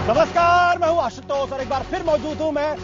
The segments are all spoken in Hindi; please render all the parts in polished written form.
नमस्कार, मैं हूं आशुतोष और एक बार फिर मौजूद हूं मैं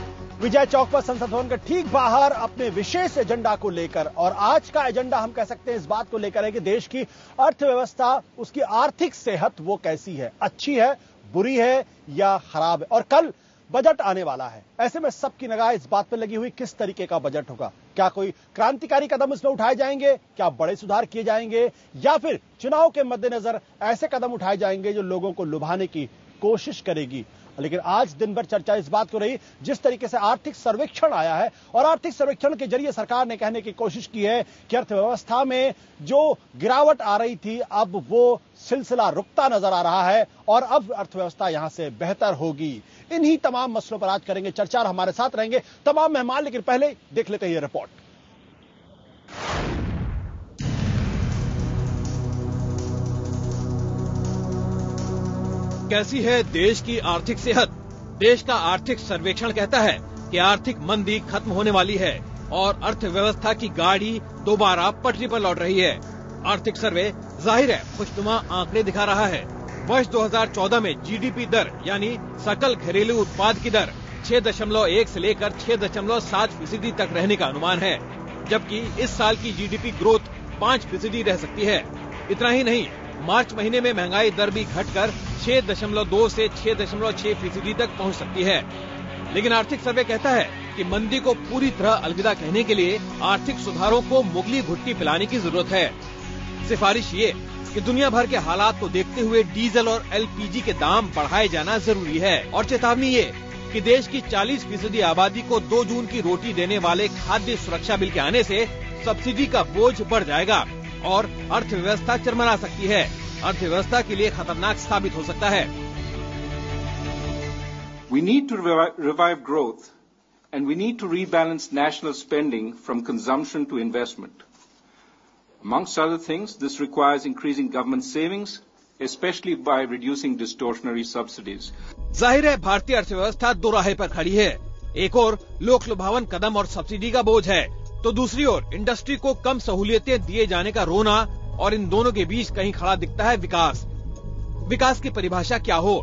विजय चौक पर संसद भवन के ठीक बाहर अपने विशेष एजेंडा को लेकर। और आज का एजेंडा हम कह सकते हैं इस बात को लेकर है कि देश की अर्थव्यवस्था, उसकी आर्थिक सेहत वो कैसी है, अच्छी है, बुरी है या खराब है। और कल बजट आने वाला है, ऐसे में सबकी निगाह इस बात पर लगी हुई किस तरीके का बजट होगा। क्या कोई क्रांतिकारी कदम इसमें उठाए जाएंगे, क्या बड़े सुधार किए जाएंगे, या फिर चुनाव के मद्देनजर ऐसे कदम उठाए जाएंगे जो लोगों को लुभाने की कोशिश करेगी। लेकिन आज दिन भर चर्चा इस बात को रही, जिस तरीके से आर्थिक सर्वेक्षण आया है और आर्थिक सर्वेक्षण के जरिए सरकार ने कहने की कोशिश की है कि अर्थव्यवस्था में जो गिरावट आ रही थी अब वो सिलसिला रुकता नजर आ रहा है और अब अर्थव्यवस्था यहां से बेहतर होगी। इन्हीं तमाम मसलों पर आज करेंगे चर्चा और हमारे साथ रहेंगे तमाम मेहमान। लेकिन पहले देख लेते हैं ये रिपोर्ट। कैसी है देश की आर्थिक सेहत? देश का आर्थिक सर्वेक्षण कहता है कि आर्थिक मंदी खत्म होने वाली है और अर्थव्यवस्था की गाड़ी दोबारा पटरी पर लौट रही है। आर्थिक सर्वे जाहिर है खुशनुमा आंकड़े दिखा रहा है। वर्ष 2014 में जीडीपी दर यानी सकल घरेलू उत्पाद की दर 6.1 से लेकर 6.7% तक रहने का अनुमान है, जबकि इस साल की जीडीपी ग्रोथ 5% रह सकती है। इतना ही नहीं, मार्च महीने में महंगाई दर भी घटकर 6.2 से 6.6% तक पहुंच सकती है। लेकिन आर्थिक सर्वे कहता है कि मंदी को पूरी तरह अलविदा कहने के लिए आर्थिक सुधारों को मुगली भुट्टी पिलाने की जरूरत है। सिफारिश ये कि दुनिया भर के हालात को देखते हुए डीजल और एलपीजी के दाम बढ़ाए जाना जरूरी है। और चेतावनी ये कि देश की 40% आबादी को 2 जून की रोटी देने वाले खाद्य सुरक्षा बिल के आने से सब्सिडी का बोझ बढ़ जाएगा और अर्थव्यवस्था चरमरा सकती है। अर्थव्यवस्था के लिए खतरनाक साबित हो सकता है। We need to revive growth and we need to rebalance national spending from consumption to investment. Amongst other things, this requires increasing government savings, especially by reducing distortionary subsidies. जाहिर है भारतीय अर्थव्यवस्था दो राहे पर खड़ी है। एक ओर लोक लुभावन कदम और सब्सिडी का बोझ है, तो दूसरी ओर इंडस्ट्री को कम सहूलियतें दिए जाने का रोना, और इन दोनों के बीच कहीं खड़ा दिखता है विकास। विकास की परिभाषा क्या हो,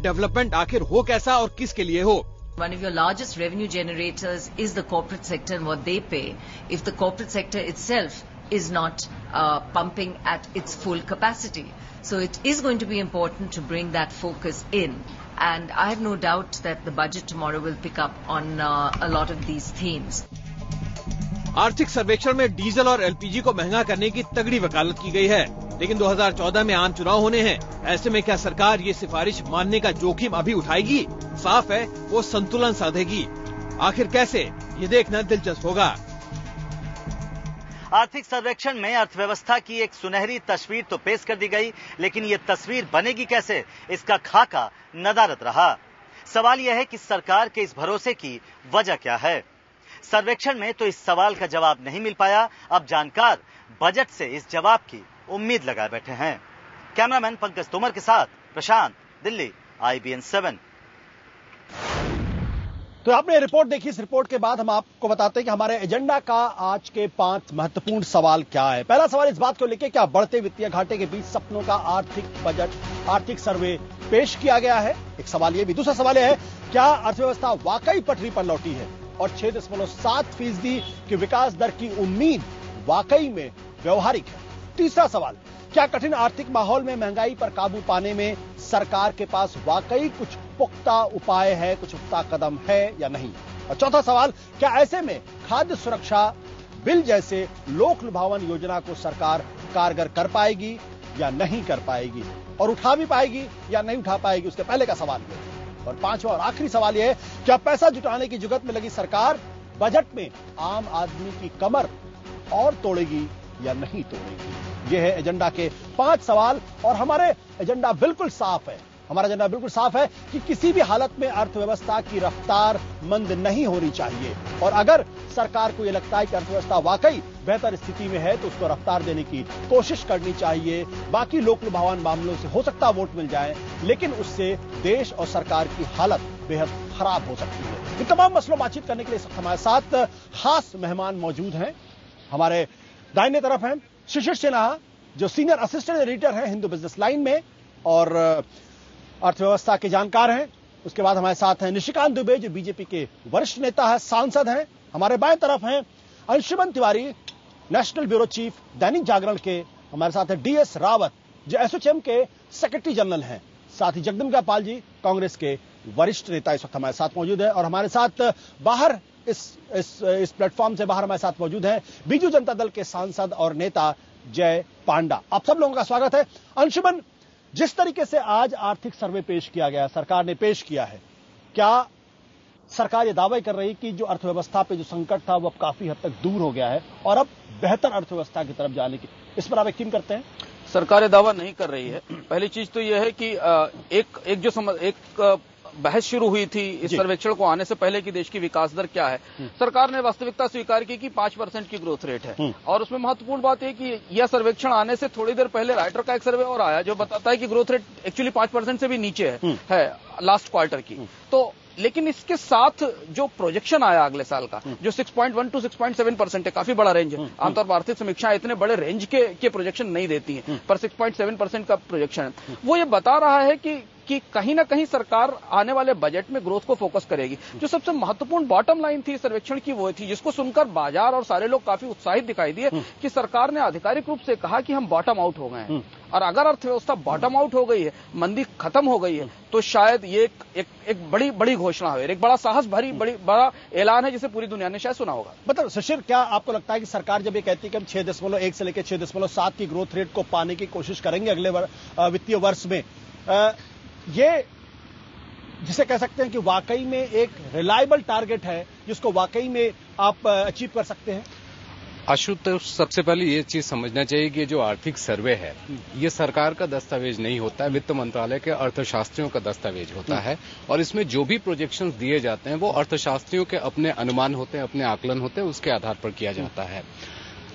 डेवलपमेंट आखिर हो कैसा और किसके लिए हो? One of your largest revenue generators is the corporate sector and what they pay. If the corporate sector itself is not pumping at its full capacity, so it is going to be important to bring that focus in. And I have no doubt that the budget tomorrow will pick up on a lot of these themes. आर्थिक सर्वेक्षण में डीजल और एलपीजी को महंगा करने की तगड़ी वकालत की गई है, लेकिन 2014 में आम चुनाव होने हैं। ऐसे में क्या सरकार ये सिफारिश मानने का जोखिम अभी उठाएगी? साफ है वो संतुलन साधेगी। आखिर कैसे, ये देखना दिलचस्प होगा। आर्थिक सर्वेक्षण में अर्थव्यवस्था की एक सुनहरी तस्वीर तो पेश कर दी गई, लेकिन ये तस्वीर बनेगी कैसे, इसका खाका नदारद रहा। सवाल यह है कि सरकार के इस भरोसे की वजह क्या है। सर्वेक्षण में तो इस सवाल का जवाब नहीं मिल पाया। अब जानकार बजट से इस जवाब की उम्मीद लगाए बैठे हैं। कैमरामैन पंकज तोमर के साथ प्रशांत, दिल्ली, IBN 7। तो आपने रिपोर्ट देखी। इस रिपोर्ट के बाद हम आपको बताते हैं कि हमारे एजेंडा का आज के 5 महत्वपूर्ण सवाल क्या है। पहला सवाल इस बात को लेकर, क्या बढ़ते वित्तीय घाटे के बीच सपनों का आर्थिक सर्वे पेश किया गया है? एक सवाल ये भी। दूसरा सवाल यह है, क्या अर्थव्यवस्था वाकई पटरी पर लौटी है और 6.7% की विकास दर की उम्मीद वाकई में व्यवहारिक है? तीसरा सवाल, क्या कठिन आर्थिक माहौल में महंगाई पर काबू पाने में सरकार के पास वाकई कुछ पुख्ता उपाय है, कुछ पुख्ता कदम है या नहीं? और चौथा सवाल, क्या ऐसे में खाद्य सुरक्षा बिल जैसे लोक लुभावन योजना को सरकार कारगर कर पाएगी या नहीं कर पाएगी, और उठा भी पाएगी या नहीं उठा पाएगी, उसके पहले का सवाल है। और पांचवा और आखिरी सवाल यह है, क्या पैसा जुटाने की जुगत में लगी सरकार बजट में आम आदमी की कमर और तोड़ेगी या नहीं तोड़ेगी? यह है एजेंडा के 5 सवाल। और हमारे एजेंडा बिल्कुल साफ है। हमारा एजेंडा बिल्कुल साफ है कि किसी भी हालत में अर्थव्यवस्था की रफ्तार मंद नहीं होनी चाहिए, और अगर सरकार को यह लगता है कि अर्थव्यवस्था वाकई बेहतर स्थिति में है तो उसको रफ्तार देने की कोशिश करनी चाहिए। बाकी लोक लुभावन मामलों से हो सकता वोट मिल जाए, लेकिन उससे देश और सरकार की हालत बेहद खराब हो सकती है। इन तमाम मसलों बातचीत करने के लिए हमारे साथ खास मेहमान मौजूद हैं। हमारे दाहिने तरफ हैं शिशिर सिन्हा, जो सीनियर असिस्टेंट एडिटर हैं हिंदू बिजनेस लाइन में और अर्थव्यवस्था के जानकार हैं। उसके बाद हमारे साथ हैं निशिकांत दुबे, जो बीजेपी के वरिष्ठ नेता है, सांसद हैं। हमारे बाएं तरफ हैं Anshuman Tiwari, national bureau chief, Dainik Jagran के। हमारे साथ है डीएस रावत, जो एसोचैम के सेक्रेटरी जनरल हैं। साथ ही जगदम्बिका पाल जी, कांग्रेस के वरिष्ठ नेता, इस वक्त हमारे साथ मौजूद है। और हमारे साथ बाहर इस प्लेटफॉर्म से बाहर हमारे साथ मौजूद हैं बीजू जनता दल के सांसद और नेता जय पांडा। आप सब लोगों का स्वागत है। अंशुमन, जिस तरीके से आज आर्थिक सर्वे पेश किया गया, सरकार ने पेश किया है, क्या सरकार यह दावा कर रही कि जो अर्थव्यवस्था पे जो संकट था वो अब काफी हद तक दूर हो गया है और अब बेहतर अर्थव्यवस्था की तरफ जाने की, इस पर आप यकीन करते हैं? सरकार ये दावा नहीं कर रही है। पहली चीज तो यह है कि एक बहस शुरू हुई थी इस सर्वेक्षण को आने से पहले कि देश की विकास दर क्या है। सरकार ने वास्तविकता स्वीकार की कि 5% की ग्रोथ रेट है। और उसमें महत्वपूर्ण बात है कि यह सर्वेक्षण आने से थोड़ी देर पहले राइटर का एक सर्वे और आया जो बताता है कि ग्रोथ रेट एक्चुअली 5% से भी नीचे है लास्ट क्वार्टर की। तो लेकिन इसके साथ जो प्रोजेक्शन आया अगले साल का, जो 6.1 to 6.7% है, काफी बड़ा रेंज है। आमतौर पर आर्थिक समीक्षाएं इतने बड़े रेंज के प्रोजेक्शन नहीं देती हैं, पर 6.7% का प्रोजेक्शन है। वो ये बता रहा है कि कहीं ना कहीं सरकार आने वाले बजट में ग्रोथ को फोकस करेगी। जो सबसे महत्वपूर्ण बॉटम लाइन थी सर्वेक्षण की वो थी, जिसको सुनकर बाजार और सारे लोग काफी उत्साहित दिखाई दिए, कि सरकार ने आधिकारिक रूप से कहा कि हम बॉटम आउट हो गए हैं। और अगर अर्थव्यवस्था बॉटम आउट हो गई है, मंदी खत्म हो गई है, तो शायद ये एक बड़ी घोषणा हो, एक बड़ा साहस भरी बड़ा ऐलान है जिसे पूरी दुनिया ने शायद सुना होगा। मतलब शिशिर, क्या आपको लगता है कि सरकार जब ये कहती है कि हम 6.1 से लेकर 6.7 की ग्रोथ रेट को पाने की कोशिश करेंगे अगले वित्तीय वर्ष में, ये जिसे कह सकते हैं कि वाकई में एक रिलायबल टारगेट है जिसको वाकई में आप अचीव कर सकते हैं? आशुतोष, सबसे पहले ये चीज समझना चाहिए कि जो आर्थिक सर्वे है ये सरकार का दस्तावेज नहीं होता है, वित्त मंत्रालय के अर्थशास्त्रियों का दस्तावेज होता है। और इसमें जो भी प्रोजेक्शंस दिए जाते हैं वो अर्थशास्त्रियों के अपने अनुमान होते हैं, अपने आकलन होते हैं, उसके आधार पर किया जाता है।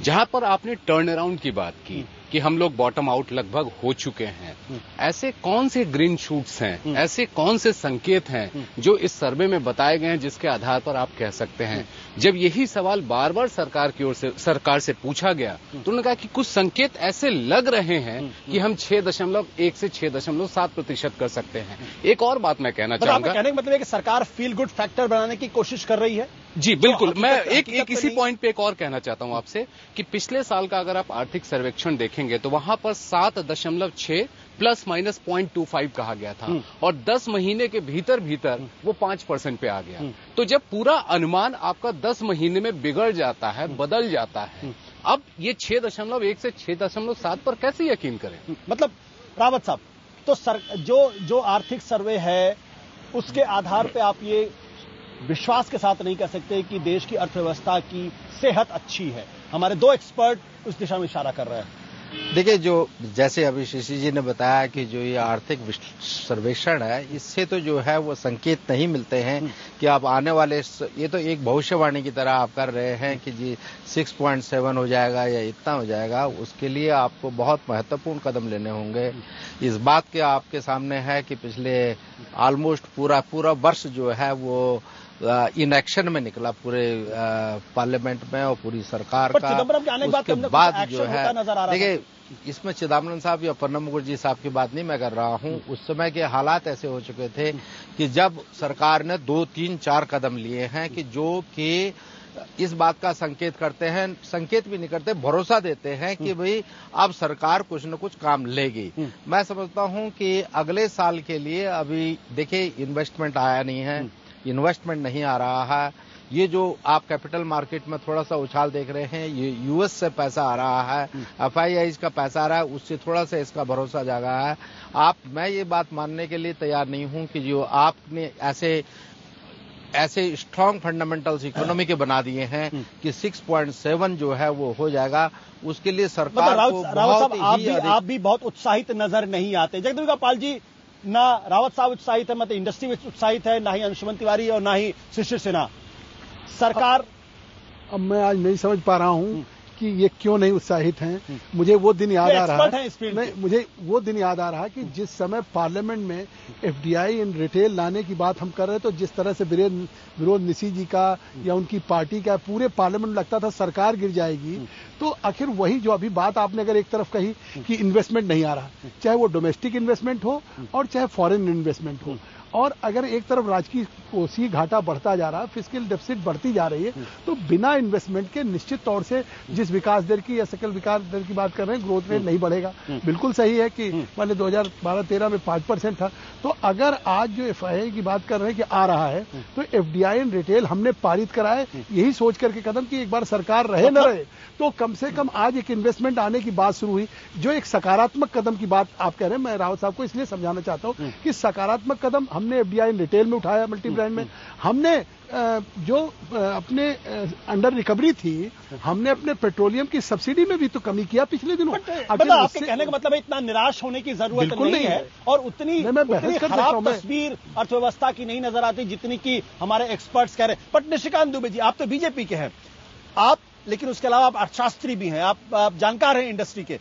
जहां पर आपने टर्न अराउंड की बात की कि हम लोग बॉटम आउट लगभग हो चुके हैं, ऐसे कौन से ग्रीन शूट्स हैं, ऐसे कौन से संकेत हैं जो इस सर्वे में बताए गए हैं जिसके आधार पर आप कह सकते हैं? जब यही सवाल बार बार सरकार से पूछा गया तो उन्होंने कहा कि कुछ संकेत ऐसे लग रहे हैं कि हम 6.1 से 6.7% कर सकते हैं। एक और बात मैं कहना चाहूंगा, कहने का मतलब है कि सरकार फील गुड फैक्टर बनाने की कोशिश कर रही है। जी बिल्कुल। मैं एक इसी पॉइंट पे एक और कहना चाहता हूं आपसे कि पिछले साल का अगर आप आर्थिक सर्वेक्षण देखेंगे तो वहां पर 7.6 प्लस माइनस 0.25 कहा गया था और 10 महीने के भीतर वो 5% पे आ गया। तो जब पूरा अनुमान आपका 10 महीने में बिगड़ जाता है, बदल जाता है, अब ये 6.1 से 6.7 पर कैसे यकीन करें? मतलब रावत साहब, तो जो आर्थिक सर्वे है उसके आधार पे आप ये विश्वास के साथ नहीं कह सकते कि देश की अर्थव्यवस्था की सेहत अच्छी है। हमारे दो एक्सपर्ट उस दिशा में इशारा कर रहे हैं। देखिए, जो जैसे अभी शशि जी ने बताया कि जो ये आर्थिक सर्वेक्षण है, इससे तो जो है वो संकेत नहीं मिलते हैं कि आप आने वाले, ये तो एक भविष्यवाणी की तरह आप कर रहे हैं कि जी 6.7 हो जाएगा या इतना हो जाएगा। उसके लिए आपको बहुत महत्वपूर्ण कदम लेने होंगे। इस बात के आपके सामने है कि पिछले ऑलमोस्ट पूरा वर्ष जो है वो इनएक्शन में निकला पूरे पार्लियामेंट में और पूरी सरकार का। उसके बाद जो है, देखिए, इसमें चिदम्बरम साहब या प्रणब मुखर्जी साहब की बात नहीं मैं कर रहा हूं। उस समय के हालात ऐसे हो चुके थे कि जब सरकार ने 2, 3, 4 कदम लिए हैं कि जो कि इस बात का संकेत करते हैं, संकेत भी नहीं करते, भरोसा देते हैं कि भाई अब सरकार कुछ न कुछ काम लेगी। मैं समझता हूं कि अगले साल के लिए अभी देखिए इन्वेस्टमेंट आया नहीं है, इन्वेस्टमेंट नहीं आ रहा है। ये जो आप कैपिटल मार्केट में थोड़ा सा उछाल देख रहे हैं, ये यूएस से पैसा आ रहा है, एफआईआईज का पैसा आ रहा है, उससे थोड़ा सा इसका भरोसा जागा है। मैं ये बात मानने के लिए तैयार नहीं हूं कि जो आपने ऐसे स्ट्रांग फंडामेंटल्स इकोनॉमी के बना दिए हैं कि 6.7 जो है वो हो जाएगा। उसके लिए सरकार को बहुत ही आप भी बहुत उत्साहित नजर नहीं आते। जगदम्बिका पाल जी, ना रावत साहब उत्साहित है, मतलब इंडस्ट्री में उत्साहित है, ना ही अंशुमन तिवारी और ना ही शिशिर सिन्हा। सरकार, अब मैं आज नहीं समझ पा रहा हूं कि ये क्यों नहीं उत्साहित हैं। मुझे वो दिन याद आ रहा है, मुझे वो दिन याद आ रहा है कि जिस समय पार्लियामेंट में एफडीआई इन रिटेल लाने की बात हम कर रहे थे, तो जिस तरह से विरोध निशी जी का या उनकी पार्टी का पूरे पार्लियामेंट में लगता था सरकार गिर जाएगी। तो आखिर वही जो अभी बात आपने अगर एक तरफ कही कि इन्वेस्टमेंट नहीं आ रहा, चाहे वो डोमेस्टिक इन्वेस्टमेंट हो और चाहे फॉरेन इन्वेस्टमेंट हो, और अगर एक तरफ राजकीय कोषीय घाटा बढ़ता जा रहा है, फिस्कल डेफिसिट बढ़ती जा रही है, तो बिना इन्वेस्टमेंट के निश्चित तौर से जिस विकास दर की या सकल विकास दर की बात कर रहे हैं, ग्रोथ रेट नहीं बढ़ेगा। बिल्कुल सही है कि मान ली 2012-13 में 5% था, तो अगर आज जो FII की बात कर रहे हैं कि आ रहा है, तो FDI इन रिटेल हमने पारित करा है यही सोच करके कदम कि एक बार सरकार रहे न रहे तो कम से कम आज एक इन्वेस्टमेंट आने की बात शुरू हुई, जो एक सकारात्मक कदम की बात आप कह रहे हैं। मैं रावत साहब को इसलिए समझाना चाहता हूं कि सकारात्मक कदम हमने FDI इन रिटेल में उठाया, मल्टी ब्रांड में हमने जो अपने अंडर रिकवरी थी, हमने अपने पेट्रोलियम की सब्सिडी में भी तो कमी किया पिछले दिनों। मतलब आपके कहने का मतलब है इतना निराश होने की जरूरत नहीं है और उतनी खराब तस्वीर अर्थव्यवस्था की नहीं नजर आती जितनी की हमारे एक्सपर्ट्स कह रहे हैं। बट निशिकांत दुबे जी, आप तो बीजेपी के हैं, आप लेकिन उसके अलावा आप अर्थशास्त्री भी हैं, आप जानकार हैं इंडस्ट्री के।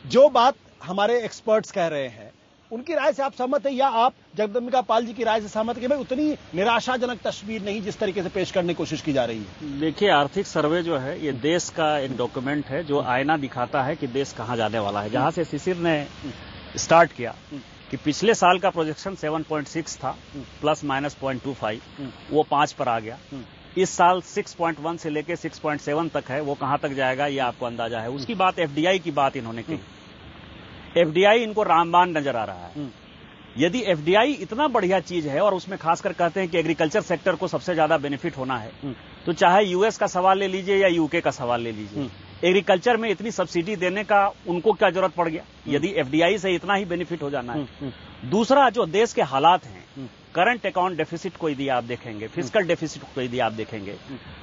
जो बात हमारे एक्सपर्ट्स कह रहे हैं उनकी राय से आप सहमत है या आप जगदम्बिका पाल जी की राय से सहमत है कि भाई उतनी निराशाजनक तस्वीर नहीं जिस तरीके से पेश करने की कोशिश की जा रही है? देखिए, आर्थिक सर्वे जो है ये देश का एक डॉक्यूमेंट है जो आईना दिखाता है कि देश कहां जाने वाला है। जहां से शिशिर ने स्टार्ट किया कि पिछले साल का प्रोजेक्शन 7.6 था प्लस माइनस 0.25, वो 5 पर आ गया। इस साल 6.1 से लेकर 6.7 तक है, वो कहां तक जाएगा ये आपको अंदाजा है। उसकी बात FDI की बात इन्होंने की। FDI इनको रामबाण नजर आ रहा है। यदि FDI इतना बढ़िया चीज है और उसमें खासकर कहते हैं कि एग्रीकल्चर सेक्टर को सबसे ज्यादा बेनिफिट होना है, तो चाहे US का सवाल ले लीजिए या UK का सवाल ले लीजिए, एग्रीकल्चर में इतनी सब्सिडी देने का उनको क्या जरूरत पड़ गया यदि FDI से इतना ही बेनिफिट हो जाना है। दूसरा, जो देश के हालात हैं, करंट अकाउंट डेफिसिट को यदि आप देखेंगे, फिस्कल डेफिसिट को यदि आप देखेंगे,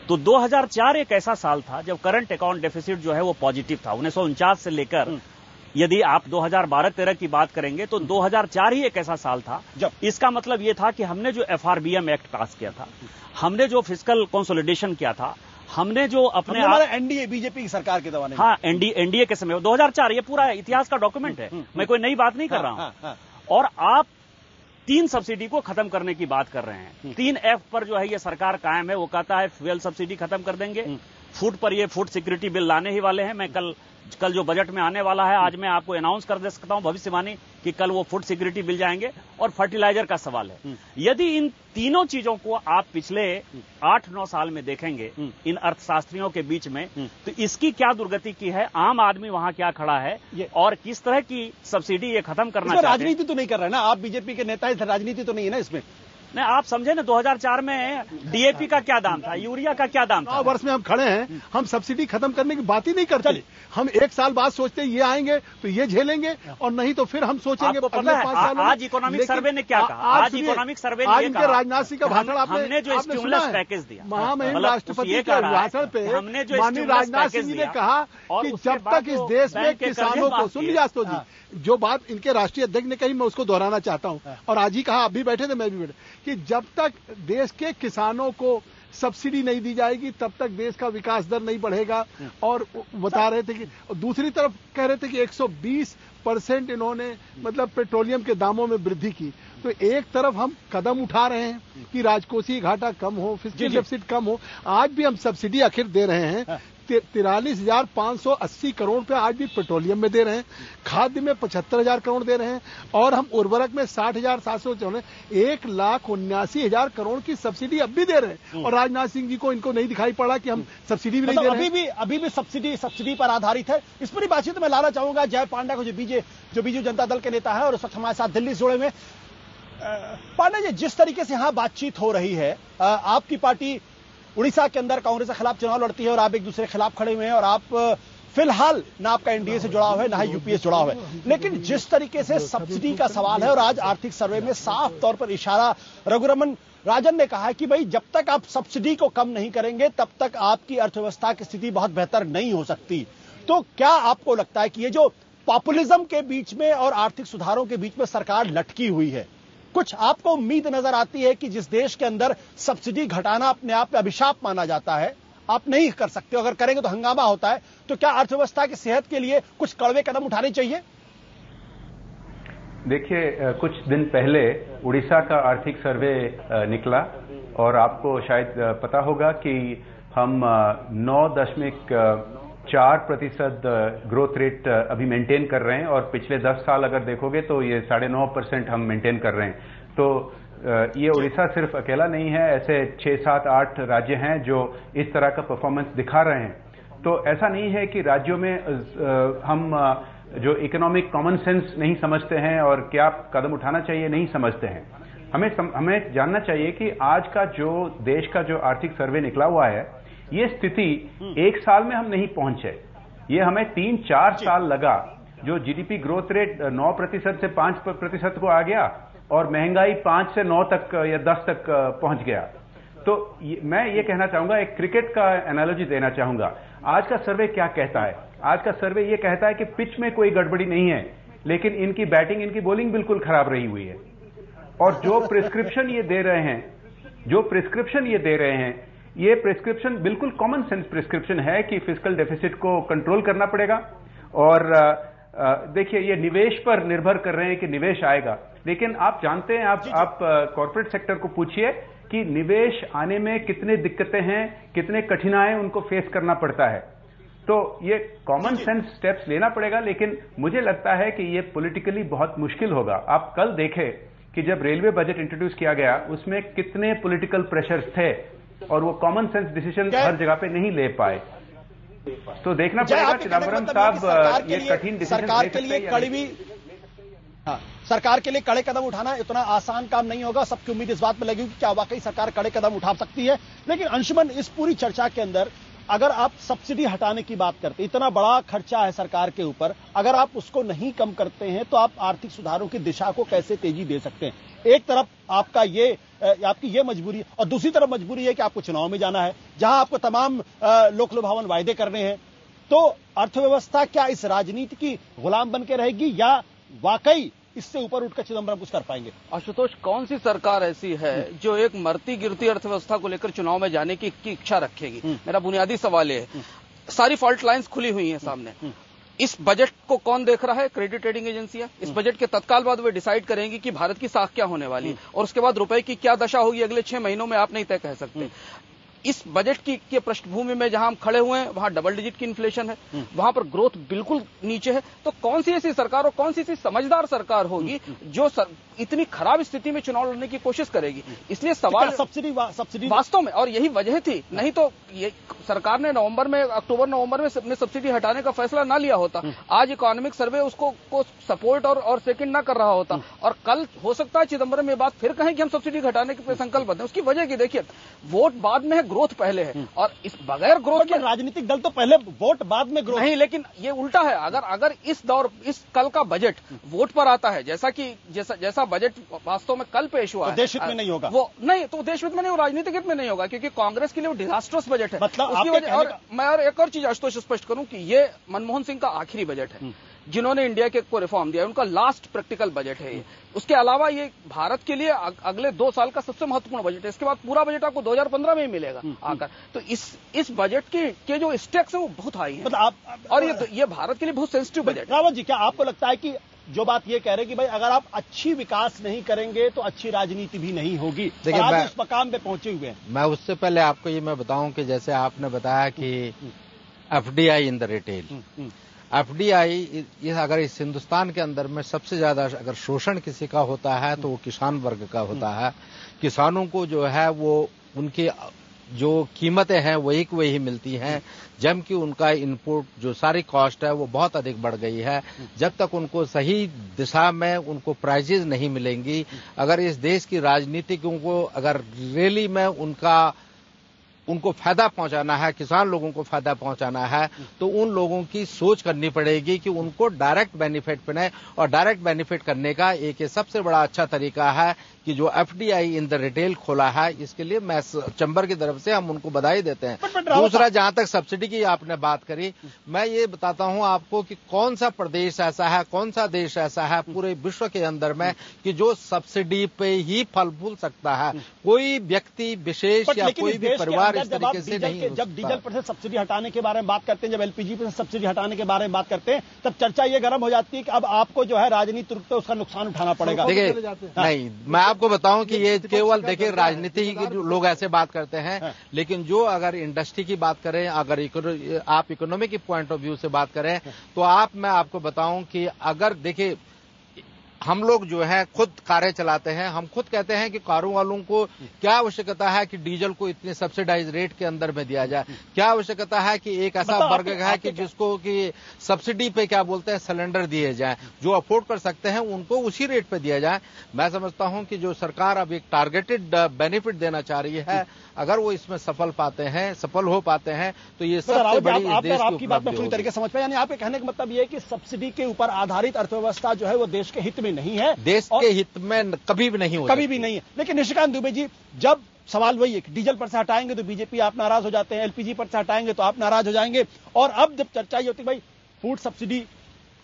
तो 2004 एक ऐसा साल था जब करंट अकाउंट डेफिसिट जो है वो पॉजिटिव था। 1949 से लेकर यदि आप 2012-13 की बात करेंगे तो 2004 ही एक ऐसा साल था जब इसका मतलब ये था कि हमने जो FRBM एक्ट पास किया था, हमने जो फिस्कल कंसोलिडेशन किया था, हमने जो अपने एनडीए बीजेपी की सरकार के दौरान, हाँ एनडीए के समय 2004, ये पूरा इतिहास का डॉक्यूमेंट है, मैं कोई नई बात नहीं कर रहा हूं। और आप 3 सब्सिडी को खत्म करने की बात कर रहे हैं। 3F पर जो है ये सरकार कायम है। वो कहता है फ्यूल सब्सिडी खत्म कर देंगे, फूड पर ये फूड सिक्योरिटी बिल लाने ही वाले हैं। मैं कल जो बजट में आने वाला है, आज मैं आपको अनाउंस कर दे सकता हूं भविष्यवाणी कि कल वो फूड सिक्योरिटी बिल जाएंगे। और फर्टिलाइजर का सवाल है, यदि इन तीनों चीजों को आप पिछले 8-9 साल में देखेंगे इन अर्थशास्त्रियों के बीच में, तो इसकी क्या दुर्गति की है, आम आदमी वहां क्या खड़ा है और किस तरह की सब्सिडी ये खत्म करना चाहते हैं। राजनीति तो नहीं कर रहा है ना, आप बीजेपी के नेता, राजनीति तो नहीं है ना इसमें। नहीं, आप समझे ना, 2004 में DAP का क्या दाम था, यूरिया का क्या दाम था। 9 वर्ष में हम खड़े हैं, हम सब्सिडी खत्म करने की बात ही नहीं करते। हम 1 साल बाद सोचते हैं ये आएंगे तो ये झेलेंगे और नहीं तो फिर हम सोचेंगे अगले 5 साल। आज इकोनॉमिक सर्वे ने क्या कहा, आज इकोनॉमिक सर्वे ने कहा, राजनाथ सिंह का भाषण हमने जो स्टिमुलस पैकेज दिया, महामहिम राष्ट्रपति के भाषण पे हमने जो माननीय राजनाथ सिंह जी ने कहा कि जब तक इस देश में किसानों को, सुन लीजिए आशुतोष जी, जो बात इनके राष्ट्रीय अध्यक्ष ने कही मैं उसको दोहराना चाहता हूं और आज ही कहा, आप भी बैठे थे मैं भी बैठे, कि जब तक देश के किसानों को सब्सिडी नहीं दी जाएगी तब तक देश का विकास दर नहीं बढ़ेगा। और बता रहे थे कि दूसरी तरफ कह रहे थे कि 120% इन्होंने मतलब पेट्रोलियम के दामों में वृद्धि की। तो एक तरफ हम कदम उठा रहे हैं कि राजकोषीय घाटा कम हो, फिस्कल डेफिसिट कम हो, आज भी हम सब्सिडी आखिर दे रहे हैं। 43,580 करोड़ रुपए आज भी पेट्रोलियम में दे रहे हैं, खाद्य में 75,000 करोड़ दे रहे हैं और हम उर्वरक में 60,700, 1,79,000 करोड़ की सब्सिडी अब भी दे रहे हैं। और राजनाथ सिंह जी को इनको नहीं दिखाई पड़ा कि हम सब्सिडी भी नहीं दे रहे हैं। अभी भी सब्सिडी पर आधारित है। इस पर ही बातचीत मैं लाना चाहूंगा जय पांडा को, जो बीजू जनता दल के नेता है और उस वक्त हमारे साथ दिल्ली से जुड़े हुए। पांडा जी, जिस तरीके से यहां बातचीत हो रही है, आपकी पार्टी उड़ीसा के अंदर कांग्रेस के खिलाफ चुनाव लड़ती है और आप एक दूसरे के खिलाफ खड़े हुए हैं और आप फिलहाल ना आपका एनडीए से जुड़ा हुआ है ना ही यूपीए से जुड़ा हुआ है, लेकिन जिस तरीके से सब्सिडी का सवाल है और आज आर्थिक सर्वे में साफ तौर पर इशारा रघुरमन राजन ने कहा है कि भाई जब तक आप सब्सिडी को कम नहीं करेंगे तब तक आपकी अर्थव्यवस्था की स्थिति बहुत बेहतर नहीं हो सकती। तो क्या आपको लगता है कि ये जो पॉपुलिज्म के बीच में और आर्थिक सुधारों के बीच में सरकार लटकी हुई है, कुछ आपको उम्मीद नजर आती है कि जिस देश के अंदर सब्सिडी घटाना अपने आप में अभिशाप माना जाता है, आप नहीं कर सकते, अगर करेंगे तो हंगामा होता है, तो क्या अर्थव्यवस्था की सेहत के लिए कुछ कड़वे कदम उठाने चाहिए? देखिए, कुछ दिन पहले उड़ीसा का आर्थिक सर्वे निकला और आपको शायद पता होगा कि हम 9.4% ग्रोथ रेट अभी मेंटेन कर रहे हैं और पिछले 10 साल अगर देखोगे तो ये 9.5% हम मेंटेन कर रहे हैं। तो ये उड़ीसा सिर्फ अकेला नहीं है, ऐसे 6, 7, 8 राज्य हैं जो इस तरह का परफॉर्मेंस दिखा रहे हैं। तो ऐसा नहीं है कि राज्यों में हम जो इकोनॉमिक कॉमन सेंस नहीं समझते हैं और क्या कदम उठाना चाहिए नहीं समझते हैं। हमें जानना चाहिए कि आज का जो देश का जो आर्थिक सर्वे निकला हुआ है, ये स्थिति 1 साल में हम नहीं पहुंचे, ये हमें 3-4 साल लगा। जो जीडीपी ग्रोथ रेट 9% से 5% को आ गया और महंगाई 5 से 9 तक या 10 तक पहुंच गया। तो मैं ये कहना चाहूंगा, एक क्रिकेट का एनालॉजी देना चाहूंगा। आज का सर्वे क्या कहता है? आज का सर्वे ये कहता है कि पिच में कोई गड़बड़ी नहीं है, लेकिन इनकी बैटिंग, इनकी बॉलिंग बिल्कुल खराब रही हुई है। और जो प्रिस्क्रिप्शन ये दे रहे हैं, ये प्रिस्क्रिप्शन बिल्कुल कॉमन सेंस प्रिस्क्रिप्शन है कि फिस्कल डेफिसिट को कंट्रोल करना पड़ेगा। और देखिए, ये निवेश पर निर्भर कर रहे हैं कि निवेश आएगा, लेकिन आप जानते हैं, आप कॉर्पोरेट सेक्टर को पूछिए कि निवेश आने में कितने दिक्कतें हैं, कितने कठिनाइयां उनको फेस करना पड़ता है। तो ये कॉमन सेंस स्टेप्स लेना पड़ेगा, लेकिन मुझे लगता है कि ये पॉलिटिकली बहुत मुश्किल होगा। आप कल देखें कि जब रेलवे बजट इंट्रोड्यूस किया गया, उसमें कितने पॉलिटिकल प्रेशर्स थे और वो कॉमन सेंस डिसीजन हर जगह पे नहीं ले पाए। तो देखना पड़ेगा चिदम्बरम साहब ये कठिन डिसीजन सरकार के लिए कड़वी, सरकार के लिए कड़े कदम उठाना इतना आसान काम नहीं होगा। सबकी उम्मीद इस बात पर लगी कि क्या वाकई सरकार कड़े कदम उठा सकती है। लेकिन अंशुमन, इस पूरी चर्चा के अंदर अगर आप सब्सिडी हटाने की बात करते हैं, इतना बड़ा खर्चा है सरकार के ऊपर, अगर आप उसको नहीं कम करते हैं तो आप आर्थिक सुधारों की दिशा को कैसे तेजी दे सकते हैं? एक तरफ आपकी ये मजबूरी, और दूसरी तरफ मजबूरी है कि आपको चुनाव में जाना है, जहां आपको तमाम लोकलुभावन वायदे करने हैं। तो अर्थव्यवस्था क्या इस राजनीति की गुलाम बन के रहेगी या वाकई इससे ऊपर उठकर चिदम्बरम कुछ कर पाएंगे? आशुतोष, कौन सी सरकार ऐसी है जो एक मरती गिरती अर्थव्यवस्था को लेकर चुनाव में जाने की इच्छा रखेगी? मेरा बुनियादी सवाल है। सारी फॉल्ट लाइंस खुली हुई हैं सामने। इस बजट को कौन देख रहा है? क्रेडिट रेटिंग एजेंसियां। इस बजट के तत्काल बाद वे डिसाइड करेंगी कि भारत की साख क्या होने वाली है, और उसके बाद रुपए की क्या दशा होगी अगले 6 महीनों में आप नहीं तय कह सकते। इस बजट की पृष्ठभूमि में जहां हम खड़े हुए हैं, वहां डबल डिजिट की इन्फ्लेशन है, वहां पर ग्रोथ बिल्कुल नीचे है। तो कौन सी ऐसी सरकार और कौन सी ऐसी समझदार सरकार होगी जो इतनी खराब स्थिति में चुनाव लड़ने की कोशिश करेगी? इसलिए सवाल सब्सिडी वास्तव में, और यही वजह थी, नहीं तो ये सरकार ने अक्टूबर नवंबर में सब्सिडी हटाने का फैसला ना लिया होता, आज इकोनॉमिक सर्वे उसको सपोर्ट और सेकंड ना कर रहा होता। और कल हो सकता है चिदम्बरम ये बात फिर कहें कि हम सब्सिडी हटाने के संकल्प हैं। उसकी वजह की देखिए, वोट बाद में है, ग्रोथ पहले है, और इस बगैर ग्रोथ के राजनीतिक दल तो पहले वोट बाद में ग्रोथ नहीं, लेकिन ये उल्टा है। अगर इस कल का बजट वोट पर आता है, जैसा बजट वास्तव में कल पेश हुआ, तो देश हित में नहीं होगा, वो नहीं, तो देश हित में नहीं, राजनीतिक हित में नहीं होगा, क्योंकि कांग्रेस के लिए वो डिजास्टर्स बजट है। मतलब उसकी वजह, और मैं एक और चीज आशुतोष स्पष्ट करूं कि ये मनमोहन सिंह का आखिरी बजट है जिन्होंने इंडिया के को रिफॉर्म दिया, उनका लास्ट प्रैक्टिकल बजट है ये। उसके अलावा ये भारत के लिए अगले 2 साल का सबसे महत्वपूर्ण बजट है। इसके बाद पूरा बजट आपको 2015 में ही मिलेगा आकर। तो इस बजट के जो स्टेक्स है वो बहुत हाई है, और ये भारत के लिए बहुत सेंसिटिव बजट है। रावत जी, क्या आपको लगता है कि जो बात ये कह रहे कि भाई अगर आप अच्छी विकास नहीं करेंगे तो अच्छी राजनीति भी नहीं होगी? देखिए, आज उस मकाम पे पहुंचे हुए हैं। मैं उससे पहले आपको ये मैं बताऊं कि जैसे आपने बताया कि FDI in the retail, FDI अगर इस हिंदुस्तान के अंदर में सबसे ज्यादा अगर शोषण किसी का होता है तो वो किसान वर्ग का होता है। किसानों को जो है वो उनकी जो कीमतें हैं वही मिलती हैं, जबकि उनका इनपुट जो सारी कॉस्ट है वो बहुत अधिक बढ़ गई है। जब तक उनको सही दिशा में उनको प्राइजेज नहीं मिलेंगी, अगर इस देश की राजनीतिकों को अगर रैली में उनको फायदा पहुंचाना है, किसान लोगों को फायदा पहुंचाना है, तो उन लोगों की सोच करनी पड़ेगी कि उनको डायरेक्ट बेनिफिट मिले। और डायरेक्ट बेनिफिट करने का एक सबसे बड़ा अच्छा तरीका है कि जो एफडीआई इन द रिटेल खोला है, इसके लिए मैं चैम्बर की तरफ से हम उनको बधाई देते हैं। दूसरा, जहां तक सब्सिडी की आपने बात करी, मैं ये बताता हूं आपको कि कौन सा प्रदेश ऐसा है, कौन सा देश ऐसा है पूरे विश्व के अंदर में कि जो सब्सिडी पे ही फल फूल सकता है। कोई व्यक्ति विशेष या कोई भी परिवार इस तरीके से नहीं। जब डीजल पर से सब्सिडी हटाने के बारे में बात करते हैं, जब एलपीजी पर से सब्सिडी हटाने के बारे में बात करते हैं, तब चर्चा ये गर्म हो जाती है कि अब आपको जो है राजनीति रूप से उसका नुकसान उठाना पड़ेगा। देखिए, नहीं, मैं आपको बताऊं कि ये केवल देखिए राजनीति के लोग ऐसे बात करते हैं, लेकिन जो अगर इंडस्ट्री की बात करें, अगर आप इकोनॉमी की पॉइंट ऑफ व्यू से बात करें, तो मैं आपको बताऊं कि अगर देखिए हम लोग जो है खुद कारें चलाते हैं, हम खुद कहते हैं कि कारों वालों को क्या आवश्यकता है कि डीजल को इतने सब्सिडाइज रेट के अंदर में दिया जाए, क्या आवश्यकता है कि एक ऐसा वर्ग है कि जिसको कि सब्सिडी पे क्या बोलते हैं सिलेंडर दिए जाए, जो अफोर्ड कर सकते हैं उनको उसी रेट पे दिया जाए। मैं समझता हूं कि जो सरकार अब एक टारगेटेड बेनिफिट देना चाह रही है, अगर वो इसमें सफल हो पाते हैं तो ये सबसे बड़ी देश की आपकी बात में पूरी तरीके समझ पाए। यानी आपके कहने का मतलब ये है कि सब्सिडी के ऊपर आधारित अर्थव्यवस्था जो है वो देश के हित में नहीं है, देश के हित में कभी भी नहीं हो, कभी भी नहीं है। लेकिन निशिकांत दुबे जी, जब सवाल वही है कि डीजल पर से हटाएंगे तो बीजेपी आप नाराज हो जाते हैं, एलपीजी पर से हटाएंगे तो आप नाराज हो जाएंगे, और अब जब चर्चा ये होती है भाई फूड सब्सिडी,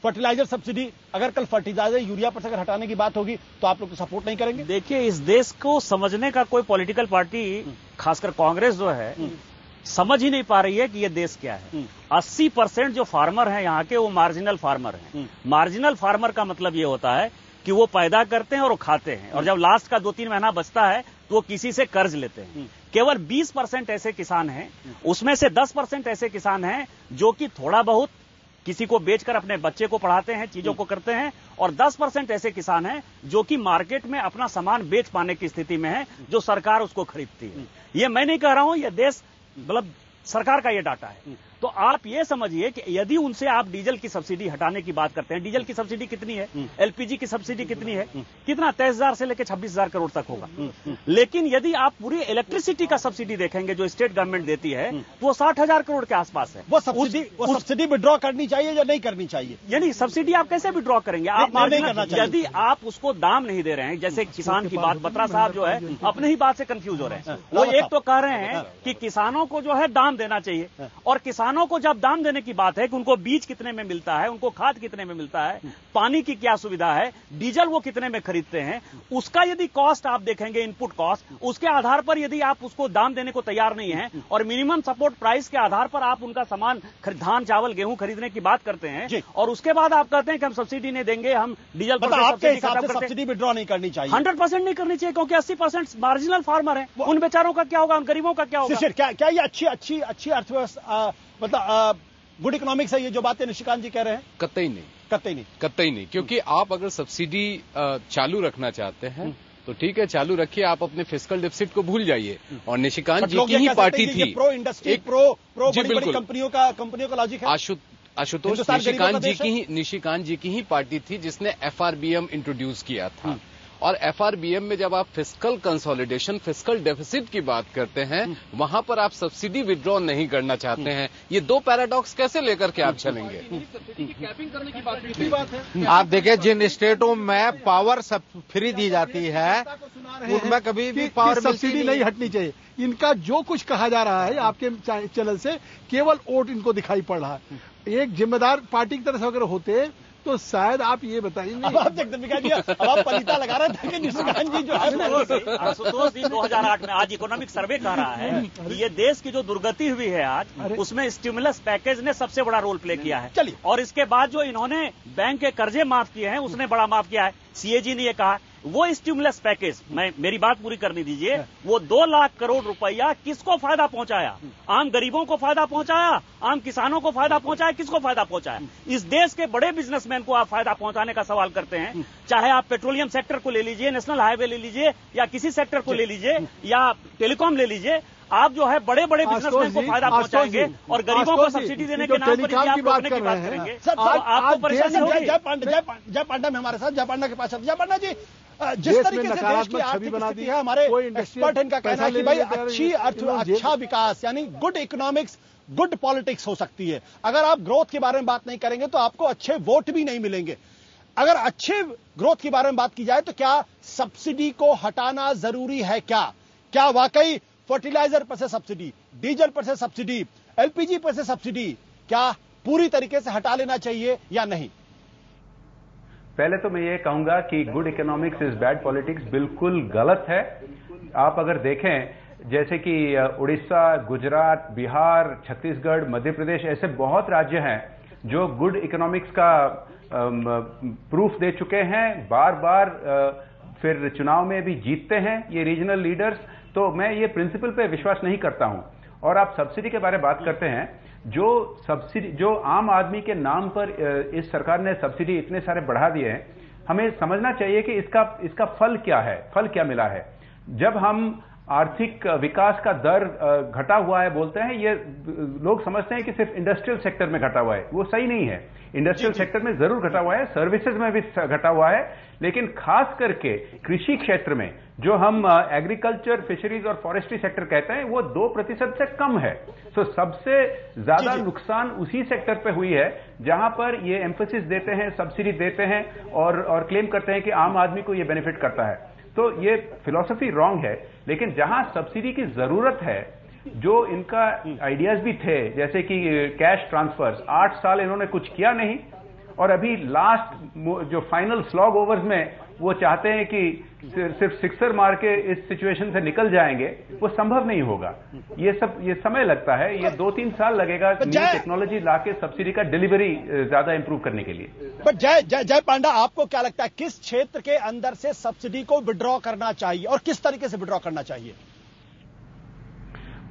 फर्टिलाइजर सब्सिडी, अगर कल फर्टिलाइजर यूरिया पर से अगर हटाने की बात होगी तो आप लोग तो सपोर्ट नहीं करेंगे। देखिए, इस देश को समझने का कोई पॉलिटिकल पार्टी, खासकर कांग्रेस जो है, समझ ही नहीं पा रही है कि ये देश क्या है। 80% जो फार्मर हैं यहाँ के, वो मार्जिनल फार्मर हैं। मार्जिनल फार्मर का मतलब ये होता है कि वो पैदा करते हैं और वो खाते हैं, और जब लास्ट का 2-3 महीना बचता है तो वो किसी से कर्ज लेते हैं। केवल 20% ऐसे किसान हैं, उसमें से 10% ऐसे किसान हैं जो कि थोड़ा बहुत किसी को बेचकर अपने बच्चे को पढ़ाते हैं, चीजों को करते हैं, और 10% ऐसे किसान हैं जो कि मार्केट में अपना सामान बेच पाने की स्थिति में है, जो सरकार उसको खरीदती है। ये मैं नहीं कह रहा हूं, ये देश मतलब सरकार का ये डाटा है। तो आप ये समझिए कि यदि उनसे आप डीजल की सब्सिडी हटाने की बात करते हैं, डीजल की सब्सिडी कितनी है, एलपीजी की सब्सिडी कितनी है, कितना 23,000 से लेकर 26,000 करोड़ तक होगा। लेकिन यदि आप पूरी इलेक्ट्रिसिटी का सब्सिडी देखेंगे जो स्टेट गवर्नमेंट देती है, तो वो 60,000 करोड़ के आसपास है। वो सब्सिडी विड्रॉ करनी चाहिए या नहीं करनी चाहिए? यानी सब्सिडी आप कैसे विड्रॉ करेंगे? आप नहीं करना चाहिए। यदि आप उसको दाम नहीं दे रहे हैं, जैसे किसान की बात, बत्रा साहब जो है अपने ही बात से कंफ्यूज हो रहे हैं। वो एक तो कह रहे हैं कि किसानों को जो है दाम देना चाहिए, और किसानों को जब दाम देने की बात है कि उनको बीज कितने में मिलता है, उनको खाद कितने में मिलता है, पानी की क्या सुविधा है, डीजल वो कितने में खरीदते हैं, उसका यदि कॉस्ट आप देखेंगे, इनपुट कॉस्ट, उसके आधार पर यदि आप उसको दाम देने को तैयार नहीं है और मिनिमम सपोर्ट प्राइस के आधार पर आप उनका सामान धान, चावल, गेहूं खरीदने की बात करते हैं, और उसके बाद आप कहते हैं कि हम सब्सिडी नहीं देंगे, हम डीजल पर सब्सिडी विड्रॉ नहीं करनी चाहिए। 100% नहीं करनी चाहिए, क्योंकि 80% मार्जिनल फार्मर है, उन बेचारों का क्या होगा, उन गरीबों का क्या होगा? क्या ये अच्छी अर्थव्यवस्था, मतलब गुड इकोनॉमिक्स है ये जो बातें निशिकांत जी कह रहे हैं? कतई नहीं, क्योंकि आप अगर सब्सिडी चालू रखना चाहते हैं तो ठीक है, चालू रखिए, आप अपने फिस्कल डेफिसिट को भूल जाइए। और निशिकांत जी की ही पार्टी थी, प्रो इंडस्ट्री, प्रो बड़ी कंपनियों का लॉजिक है। आशुतोष निशिकांत जी की ही पार्टी थी जिसने FRBM इंट्रोड्यूस किया था, और FRBM में जब आप फिस्कल कंसोलिडेशन, फिस्कल डेफिसिट की बात करते हैं, वहां पर आप सब्सिडी विड्रॉ नहीं करना चाहते हैं। ये दो पैराडॉक्स कैसे लेकर के आप चलेंगे? कैपिंग करने की बात है। आप देखिए, जिन स्टेटों में पावर फ्री दी जाती है उनमें कभी भी पावर सब्सिडी नहीं हटनी चाहिए। इनका जो कुछ कहा जा रहा है आपके चैनल से, केवल वोट इनको दिखाई पड़ रहा है। एक जिम्मेदार पार्टी की तरफ से अगर होते तो शायद आप ये बताइए। अब आप पलीता लगा रहे थे कि निशिकांत जी जो है, आशुतोष जी 2008 में आज इकोनॉमिक सर्वे कह रहा है कि ये देश की जो दुर्गति हुई है आज, उसमें स्टिमुलस पैकेज ने सबसे बड़ा रोल प्ले किया है। चलिए, और इसके बाद जो इन्होंने बैंक के कर्जे माफ किए हैं, उसने बड़ा माफ किया है। CAG ने ये कहा, वो स्टिमुलस पैकेज, मेरी बात पूरी करनी दीजिए, वो 2 लाख करोड़ रुपया किसको फायदा पहुंचाया? आम गरीबों को फायदा पहुंचाया, आम किसानों को फायदा पहुंचाया, किसको फायदा पहुंचाया? इस देश के बड़े बिजनेसमैन को आप फायदा पहुंचाने का सवाल करते हैं। चाहे आप पेट्रोलियम सेक्टर को ले लीजिए, नेशनल हाईवे ले लीजिए, या किसी सेक्टर को ले लीजिए, या टेलीकॉम ले लीजिए, आप जो है बड़े बड़े बिजनेसमैन को फायदा पहुंचाएंगे और गरीबों को सब्सिडी देने के नाम पर आप रोकने की बात करेंगे, तो आपको परेशानी होगी। जय पांडा में हमारे साथ, जय पांडा के पास। जय पांडा जी, जिस तरीके से देश की आर्थिक स्थिति है, हमारे एक्सपर्ट इनका कहना है कि भाई अच्छा विकास यानी गुड इकोनॉमिक्स, गुड पॉलिटिक्स हो सकती है। अगर आप ग्रोथ के बारे में बात नहीं करेंगे तो आपको अच्छे वोट भी नहीं मिलेंगे। अगर अच्छे ग्रोथ के बारे में बात की जाए तो क्या सब्सिडी को हटाना जरूरी है? क्या वाकई फर्टिलाइजर पर से सब्सिडी, डीजल पर से सब्सिडी, LPG पर से सब्सिडी क्या पूरी तरीके से हटा लेना चाहिए या नहीं? पहले तो मैं ये कहूंगा कि good economics is bad politics बिल्कुल गलत है। आप अगर देखें, जैसे कि उड़ीसा, गुजरात, बिहार, छत्तीसगढ़, मध्य प्रदेश, ऐसे बहुत राज्य हैं जो गुड इकोनॉमिक्स का प्रूफ दे चुके हैं, बार बार फिर चुनाव में भी जीतते हैं ये रीजनल लीडर्स। तो मैं ये प्रिंसिपल पे विश्वास नहीं करता हूं। और आप सब्सिडी के बारे में बात करते हैं, जो आम आदमी के नाम पर इस सरकार ने सब्सिडी इतने सारे बढ़ा दिए हैं। हमें समझना चाहिए कि इसका फल क्या है, फल क्या मिला है। जब हम आर्थिक विकास का दर घटा हुआ है बोलते हैं, ये लोग समझते हैं कि सिर्फ इंडस्ट्रियल सेक्टर में घटा हुआ है। वो सही नहीं है। इंडस्ट्रियल सेक्टर में जरूर घटा हुआ है, सर्विसेज में भी घटा हुआ है, लेकिन खास करके कृषि क्षेत्र में जो हम एग्रीकल्चर, फिशरीज और फॉरेस्ट्री सेक्टर कहते हैं, वो 2% से कम है। तो सबसे ज्यादा नुकसान उसी सेक्टर पे हुई है जहां पर ये एम्फेसिस देते हैं, सब्सिडी देते हैं और क्लेम करते हैं कि आम आदमी को ये बेनिफिट करता है। तो ये फिलॉसफी रॉन्ग है। लेकिन जहां सब्सिडी की जरूरत है, जो इनका आइडियाज भी थे, जैसे कि कैश ट्रांसफर्स, 8 साल इन्होंने कुछ किया नहीं, और अभी लास्ट जो फाइनल स्लॉग ओवर्स में वो चाहते हैं कि सिर्फ सिक्सर मार के इस सिचुएशन से निकल जाएंगे, वो संभव नहीं होगा। ये समय लगता है, ये 2-3 साल लगेगा न्यू टेक्नोलॉजी लाके सब्सिडी का डिलीवरी ज्यादा इंप्रूव करने के लिए। बट जय पांडा, आपको क्या लगता है किस क्षेत्र के अंदर से सब्सिडी को विड्रॉ करना चाहिए और किस तरीके से विड्रॉ करना चाहिए?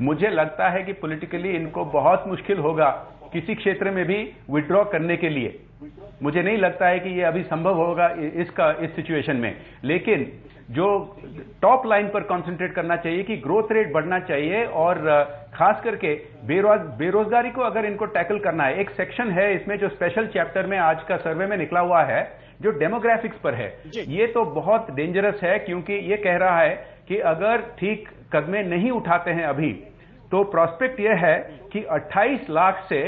मुझे लगता है कि पॉलिटिकली इनको बहुत मुश्किल होगा किसी क्षेत्र में भी विड्रॉ करने के लिए। मुझे नहीं लगता है कि ये अभी संभव होगा इस सिचुएशन में। लेकिन जो टॉप लाइन पर कंसंट्रेट करना चाहिए कि ग्रोथ रेट बढ़ना चाहिए, और खास करके बेरोजगारी को अगर इनको टैकल करना है। एक सेक्शन है इसमें जो स्पेशल चैप्टर में आज का सर्वे में निकला हुआ है, जो डेमोग्राफिक्स पर है। ये तो बहुत डेंजरस है, क्योंकि ये कह रहा है कि अगर ठीक कदमें नहीं उठाते हैं अभी, तो प्रोस्पेक्ट यह है कि 28 लाख से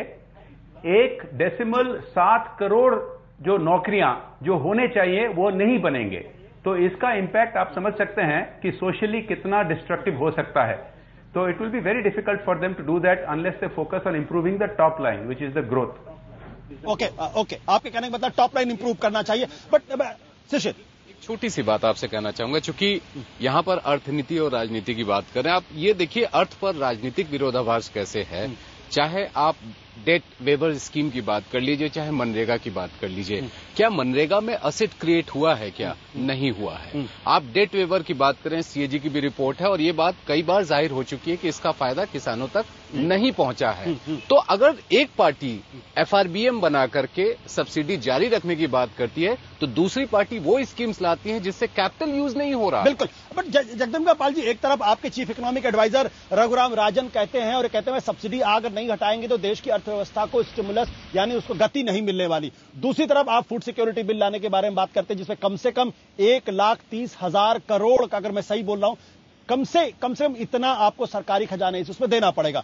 1.7 करोड़ जो नौकरियां जो होने चाहिए वो नहीं बनेंगे। तो इसका इंपैक्ट आप समझ सकते हैं कि सोशली कितना डिस्ट्रक्टिव हो सकता है। तो it will be very difficult for them to do that unless they focus on improving the top line which is the growth. Okay, आपके कहने का मतलब टॉप लाइन इंप्रूव करना चाहिए। बट शिशिर, छोटी सी बात आपसे कहना चाहूंगा, चूंकि यहां पर अर्थनीति और राजनीति की बात करें, आप ये देखिए अर्थ पर राजनीतिक विरोधाभास कैसे है। चाहे आप डेट वेवर स्कीम की बात कर लीजिए, चाहे मनरेगा की बात कर लीजिए, क्या मनरेगा में असेट क्रिएट हुआ है? क्या नहीं हुआ है। आप डेट वेवर की बात करें, सीएजी की भी रिपोर्ट है और ये बात कई बार जाहिर हो चुकी है कि इसका फायदा किसानों तक नहीं पहुंचा है। तो अगर एक पार्टी एफआरबीएम बना करके सब्सिडी जारी रखने की बात करती है, तो दूसरी पार्टी वो स्कीम्स लाती है जिससे कैपिटल यूज नहीं हो रहा। बिल्कुल। बट जगदम्बिका पाल जी, एक तरफ आपके chief economic adviser Raghuram Rajan कहते हैं और कहते हैं सब्सिडी अगर नहीं घटाएंगे तो देश की अर्थव्यवस्था को स्टिमुलस यानी उसको गति नहीं मिलने वाली। दूसरी तरफ आप फूड सिक्योरिटी बिल लाने के बारे में बात करते हैं जिसमें कम से कम 1,30,000 करोड़ का, अगर मैं सही बोल रहा हूं, कम से कम इतना आपको सरकारी खजाने से उसमें देना पड़ेगा।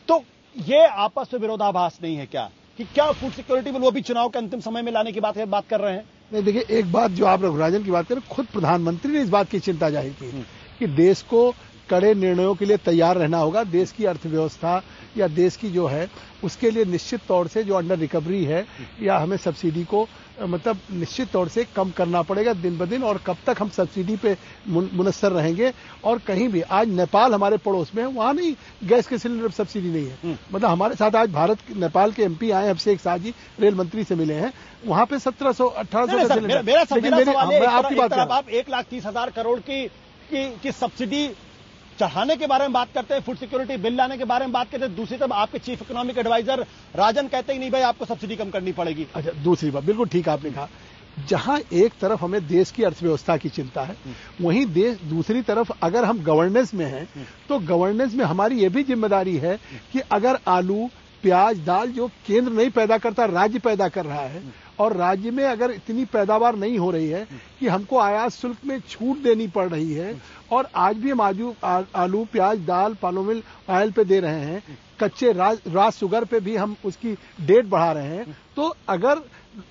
तो ये आपस में विरोधाभास नहीं है क्या कि क्या फूड सिक्योरिटी बिल वो भी चुनाव के अंतिम समय में लाने की बात कर रहे हैं? नहीं, देखिए, एक बात जो आप रघुराजन की बात करें, खुद प्रधानमंत्री ने इस बात की चिंता जाहिर की कि देश को कड़े निर्णयों के लिए तैयार रहना होगा। देश की अर्थव्यवस्था या देश की जो है उसके लिए निश्चित तौर से जो अंडर रिकवरी है या हमें सब्सिडी को मतलब निश्चित तौर से कम करना पड़ेगा दिन ब दिन। और कब तक हम सब्सिडी पे मुनस्सर रहेंगे। और कहीं भी आज नेपाल हमारे पड़ोस में है, वहां नहीं गैस के सिलेंडर पर सब्सिडी नहीं है। मतलब हमारे साथ आज नेपाल के एमपी आए, अभिषेक शाह जी रेल मंत्री से मिले हैं, वहां पे 1700-1800 का सिलेंडर। लेकिन आपकी बात, आप 1,30,000 करोड़ की सब्सिडी चढ़ाने के बारे में बात करते हैं, फूड सिक्योरिटी बिल लाने के बारे में बात करते हैं, दूसरी तरफ आपके चीफ इकोनॉमिक एडवाइजर राजन कहते हैं नहीं भाई आपको सब्सिडी कम करनी पड़ेगी। अच्छा, दूसरी बात बिल्कुल ठीक आपने कहा, जहां एक तरफ हमें देश की अर्थव्यवस्था की चिंता है, वहीं दूसरी तरफ अगर हम गवर्नेंस में हैं तो गवर्नेंस में हमारी ये भी जिम्मेदारी है कि अगर आलू, प्याज, दाल जो केंद्र नहीं पैदा करता राज्य पैदा कर रहा है, और राज्य में अगर इतनी पैदावार नहीं हो रही है कि हमको आयात शुल्क में छूट देनी पड़ रही है, और आज भी हम आलू, प्याज, दाल, पालोमिल ऑयल पे दे रहे हैं, कच्चे रास शुगर पे भी हम उसकी डेट बढ़ा रहे हैं। तो अगर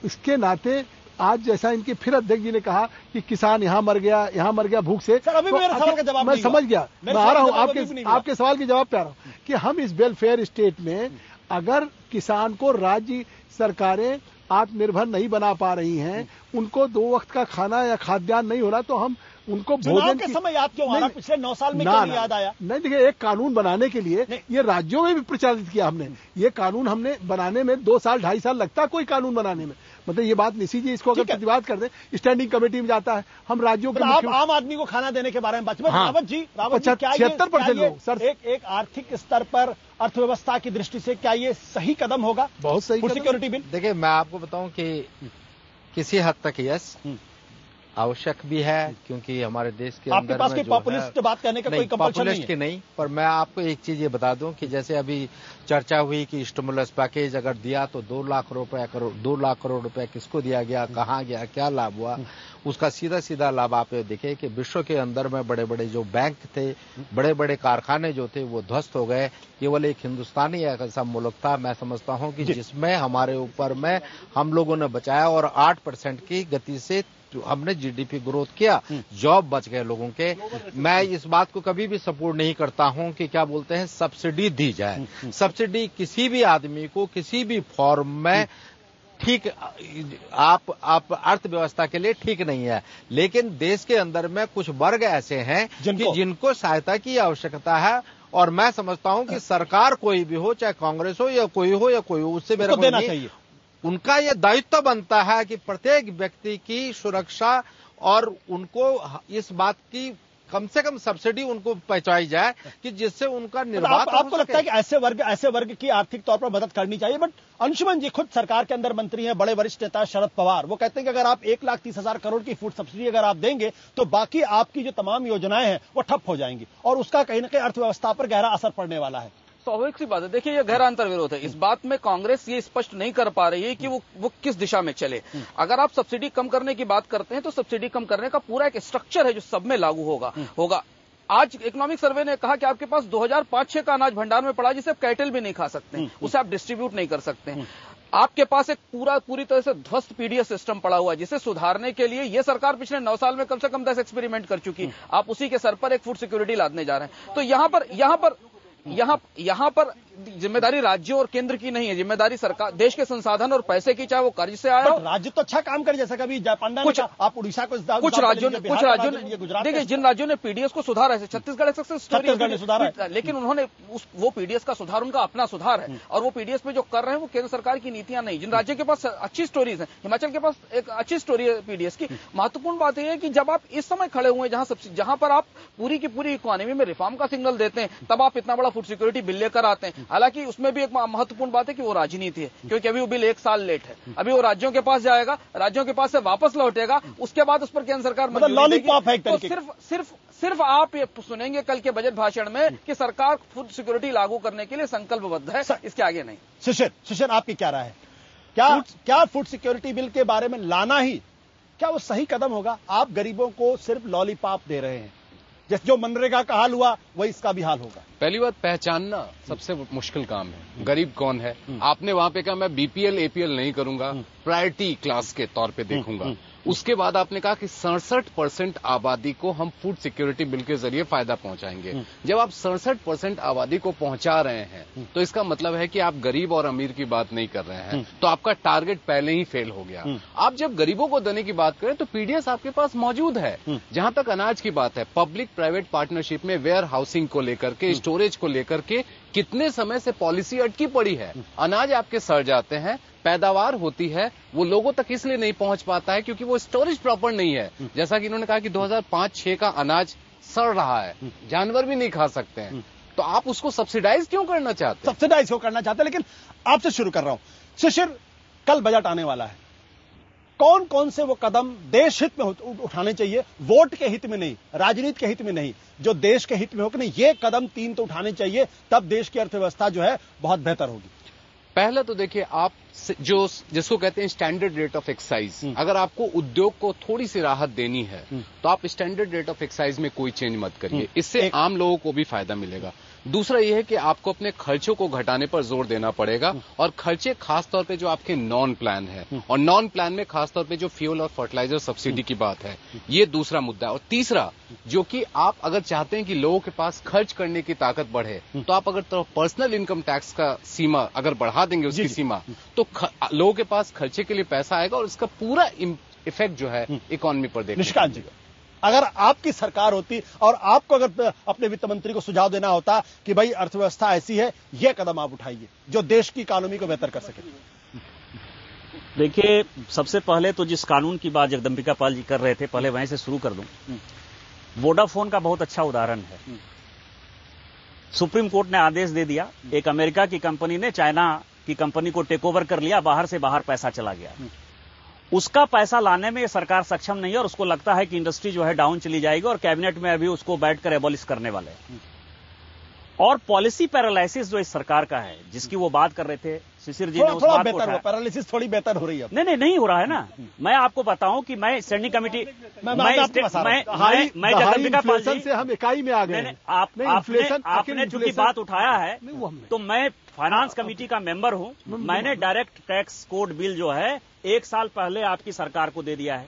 इसके नाते आज जैसा इनके फिर अध्यक्ष जी ने कहा कि किसान यहाँ मर गया भूख से, सर, अभी मेरे सवाल का जवाब मैं समझ गया, मैं आ रहा हूँ आपके सवाल के जवाब पे आ रहा हूँ कि हम इस वेलफेयर स्टेट में अगर किसान को राज्य सरकारें आत्मनिर्भर नहीं बना पा रही हैं, उनको 2 वक्त का खाना या खाद्यान्न नहीं हो रहा, तो हम उनको भोजन के समय याद क्यों आ रहा? पिछले 9 साल में क्यों नहीं याद आया? नहीं, देखिए, एक कानून बनाने के लिए ये राज्यों में भी प्रचारित किया हमने। ये कानून हमने बनाने में 2 साल 2.5 साल लगता है कोई कानून बनाने में। मतलब ये बात निशी जी इसको अगर प्रतिवाद कर दें, स्टैंडिंग कमेटी में जाता है, हम राज्यों के आप आम आदमी को खाना देने के बारे में बात। रावत जी, 76% लोग सर, एक आर्थिक स्तर पर अर्थव्यवस्था की दृष्टि से क्या ये सही कदम होगा? बहुत सही सिक्योरिटी बिल। देखिए, मैं आपको बताऊं कि किसी हद तक यस, आवश्यक भी है, क्योंकि हमारे देश के आपके पास कोई पॉपुलिस्ट बात कहने का कोई कंपल्शन नहीं है? की नहीं, पर मैं आपको एक चीज ये बता दूं कि जैसे अभी चर्चा हुई कि स्टिमुलस पैकेज अगर दिया तो 2 लाख करोड़ रुपए किसको दिया गया, कहाँ गया, क्या लाभ हुआ, उसका सीधा सीधा लाभ आप ये देखें कि विश्व के अंदर में बड़े बड़े जो बैंक थे, बड़े बड़े कारखाने जो थे वो ध्वस्त हो गए। केवल एक हिंदुस्तानी एक ऐसा मुल्क था, मैं समझता हूं कि जिसमें हमारे ऊपर में हम लोगों ने बचाया और 8% की गति से हमने जीडीपी ग्रोथ किया, जॉब बच गए लोगों के। मैं इस बात को कभी भी सपोर्ट नहीं करता हूं कि क्या बोलते हैं सब्सिडी दी जाए। सब्सिडी किसी भी आदमी को किसी भी फॉर्म में ठीक आप अर्थव्यवस्था के लिए ठीक नहीं है, लेकिन देश के अंदर में कुछ वर्ग ऐसे हैं कि जिनको सहायता की आवश्यकता है, और मैं समझता हूं कि सरकार कोई भी हो, चाहे कांग्रेस हो या कोई हो, उससे मेरा देना चाहिए। उनका यह दायित्व बनता है कि प्रत्येक व्यक्ति की सुरक्षा और उनको इस बात की कम से कम सब्सिडी उनको पहुंचाई जाए कि जिससे उनका निर्वाह। आपको लगता है कि ऐसे वर्ग की आर्थिक तौर पर मदद करनी चाहिए? बट अंशुमन जी खुद सरकार के अंदर मंत्री हैं, बड़े वरिष्ठ नेता शरद पवार, वो कहते हैं कि अगर आप 1,30,000 करोड़ की फूड सब्सिडी अगर आप देंगे तो बाकी आपकी जो तमाम योजनाएं हैं वो ठप हो जाएंगी और उसका कहीं ना कहीं अर्थव्यवस्था पर गहरा असर पड़ने वाला है। स्वाभाविक सी बात है। देखिए, ये गहरा अंतर्विरोध है। इस बात में कांग्रेस ये स्पष्ट नहीं कर पा रही है कि वो किस दिशा में चले। अगर आप सब्सिडी कम करने की बात करते हैं तो सब्सिडी कम करने का पूरा एक स्ट्रक्चर है जो सब में लागू होगा। आज इकोनॉमिक सर्वे ने कहा कि आपके पास 2005-6 का अनाज भंडार में पड़ा, जिसे आप कैटल भी नहीं खा सकते, उसे आप डिस्ट्रीब्यूट नहीं कर सकते। आपके पास एक पूरी तरह से ध्वस्त पीडीएस सिस्टम पड़ा हुआ है, जिसे सुधारने के लिए ये सरकार पिछले 9 साल में कम से कम 10 एक्सपेरिमेंट कर चुकी है। आप उसी के सर पर एक फूड सिक्योरिटी लादने जा रहे हैं। तो यहां पर जिम्मेदारी राज्यों और केंद्र की नहीं है, जिम्मेदारी सरकार, देश के संसाधन और पैसे की, चाहे वो कर्ज से आया हो। राज्य तो अच्छा काम करे, जैसा कभी जयपांडा ने कहा, आप उड़ीसा को कुछ राज्यों ने देखिए, जिन राज्यों ने पीडीएस को सुधारा है, छत्तीसगढ़ सक्सेस स्टोरी सुधारा है, लेकिन उन्होंने वो पीडीएस का सुधार उनका अपना सुधार है, और वो पीडीएस में जो कर रहे हैं वो केंद्र सरकार की नीतियां नहीं। जिन राज्यों के पास अच्छी स्टोरीज है, हिमाचल के पास एक अच्छी स्टोरी है पीडीएस की। महत्वपूर्ण बात यह है कि जब आप इस समय खड़े हुए हैं जहां पर आप पूरी की पूरी इकोनॉमी में रिफॉर्म का सिग्नल देते हैं, तब आप इतना बड़ा फूड सिक्योरिटी बिल लेकर आते हैं। हालांकि उसमें भी एक महत्वपूर्ण बात है कि वो राजनीति है, क्योंकि अभी वो बिल 1 साल लेट है। अभी वो राज्यों के पास जाएगा, राज्यों के पास से वापस लौटेगा, उसके बाद उस पर केंद्र सरकार लॉलीपॉप है। तो सिर्फ आप ये सुनेंगे कल के बजट भाषण में कि सरकार फूड सिक्योरिटी लागू करने के लिए संकल्पबद्ध है, इसके आगे नहीं। शिशिर आपकी क्या राय है? क्या फूड सिक्योरिटी बिल के बारे में लाना ही क्या वो सही कदम होगा? आप गरीबों को सिर्फ लॉलीपॉप दे रहे हैं, जो मनरेगा का हाल हुआ वही इसका भी हाल होगा। पहली बात, पहचानना सबसे मुश्किल काम है। गरीब कौन है? आपने वहां पे कहा मैं बीपीएल एपीएल नहीं करूंगा, प्रायोरिटी क्लास के तौर पे देखूंगा। उसके बाद आपने कहा कि 67% आबादी को हम फूड सिक्योरिटी बिल के जरिए फायदा पहुंचाएंगे। जब आप 67% आबादी को पहुंचा रहे हैं तो इसका मतलब है कि आप गरीब और अमीर की बात नहीं कर रहे हैं, तो आपका टारगेट पहले ही फेल हो गया। आप जब गरीबों को देने की बात करें तो पीडीएस आपके पास मौजूद है। जहां तक अनाज की बात है, पब्लिक प्राइवेट पार्टनरशिप में वेयर हाउसिंग को लेकर के, स्टोरेज को लेकर के कितने समय से पॉलिसी अटकी पड़ी है। अनाज आपके सड़ जाते हैं, पैदावार होती है, वो लोगों तक इसलिए नहीं पहुंच पाता है क्योंकि वो स्टोरेज प्रॉपर नहीं है। जैसा कि इन्होंने कहा कि 2005-6 का अनाज सड़ रहा है, जानवर भी नहीं खा सकते हैं, तो आप उसको सब्सिडाइज क्यों करना चाहते हैं? सब्सिडाइज क्यों करना चाहते हैं? लेकिन आपसे शुरू कर रहा हूं शिशिर, कल बजट आने वाला है, कौन कौन से वो कदम देश हित में उठाने चाहिए, वोट के हित में नहीं, राजनीति के हित में नहीं, जो देश के हित में हो कि नहीं, ये कदम 3 तो उठाने चाहिए, तब देश की अर्थव्यवस्था जो है बहुत बेहतर होगी। पहला तो देखिए, आप जो जिसको कहते हैं स्टैंडर्ड रेट ऑफ एक्साइज, अगर आपको उद्योग को थोड़ी सी राहत देनी है तो आप स्टैंडर्ड रेट ऑफ एक्साइज में कोई चेंज मत करिए, इससे आम लोगों को भी फायदा मिलेगा। दूसरा यह है कि आपको अपने खर्चों को घटाने पर जोर देना पड़ेगा, और खर्चे खासतौर पे जो आपके नॉन प्लान है, और नॉन प्लान में खासतौर पे जो फ्यूल और फर्टिलाइजर सब्सिडी की बात है, ये दूसरा मुद्दा है। और तीसरा, जो कि आप अगर चाहते हैं कि लोगों के पास खर्च करने की ताकत बढ़े, तो आप अगर पर्सनल इनकम टैक्स का सीमा अगर बढ़ा देंगे, उसकी सीमा, तो लोगों के पास खर्चे के लिए पैसा आएगा और इसका पूरा इफेक्ट जो है इकोनॉमी पर देखने को मिलेगा। अगर आपकी सरकार होती और आपको अगर अपने वित्त मंत्री को सुझाव देना होता कि भाई अर्थव्यवस्था ऐसी है, यह कदम आप उठाइए जो देश की इकोनॉमी को बेहतर कर सके। देखिए, सबसे पहले तो जिस कानून की बात जगदंबिका पाल जी कर रहे थे, पहले वहीं से शुरू कर दूं। वोडाफोन का बहुत अच्छा उदाहरण है। सुप्रीम कोर्ट ने आदेश दे दिया, एक अमेरिका की कंपनी ने चाइना की कंपनी को टेक ओवर कर लिया, बाहर से बाहर पैसा चला गया। उसका पैसा लाने में सरकार सक्षम नहीं है और उसको लगता है कि इंडस्ट्री जो है डाउन चली जाएगी और कैबिनेट में अभी उसको बैठकर एबॉलिश करने वाले हैं। और पॉलिसी पैरालिसिस जो इस सरकार का है, जिसकी वो बात कर रहे थे शिशिर जी ने, उस बात को उठाया। पैरालिसिस थोड़ी बेहतर हो रही है। नहीं हो रहा है ना। मैं आपको बताऊं कि मैं स्टैंडिंग कमेटी मैं जगदम्बिका पाल जी से हम इकाई में आ गए। आपने चूंकि बात उठाया है तो मैं फाइनेंस कमेटी का मेंबर हूं। मैंने डायरेक्ट टैक्स कोड बिल जो है 1 साल पहले आपकी सरकार को दे दिया है।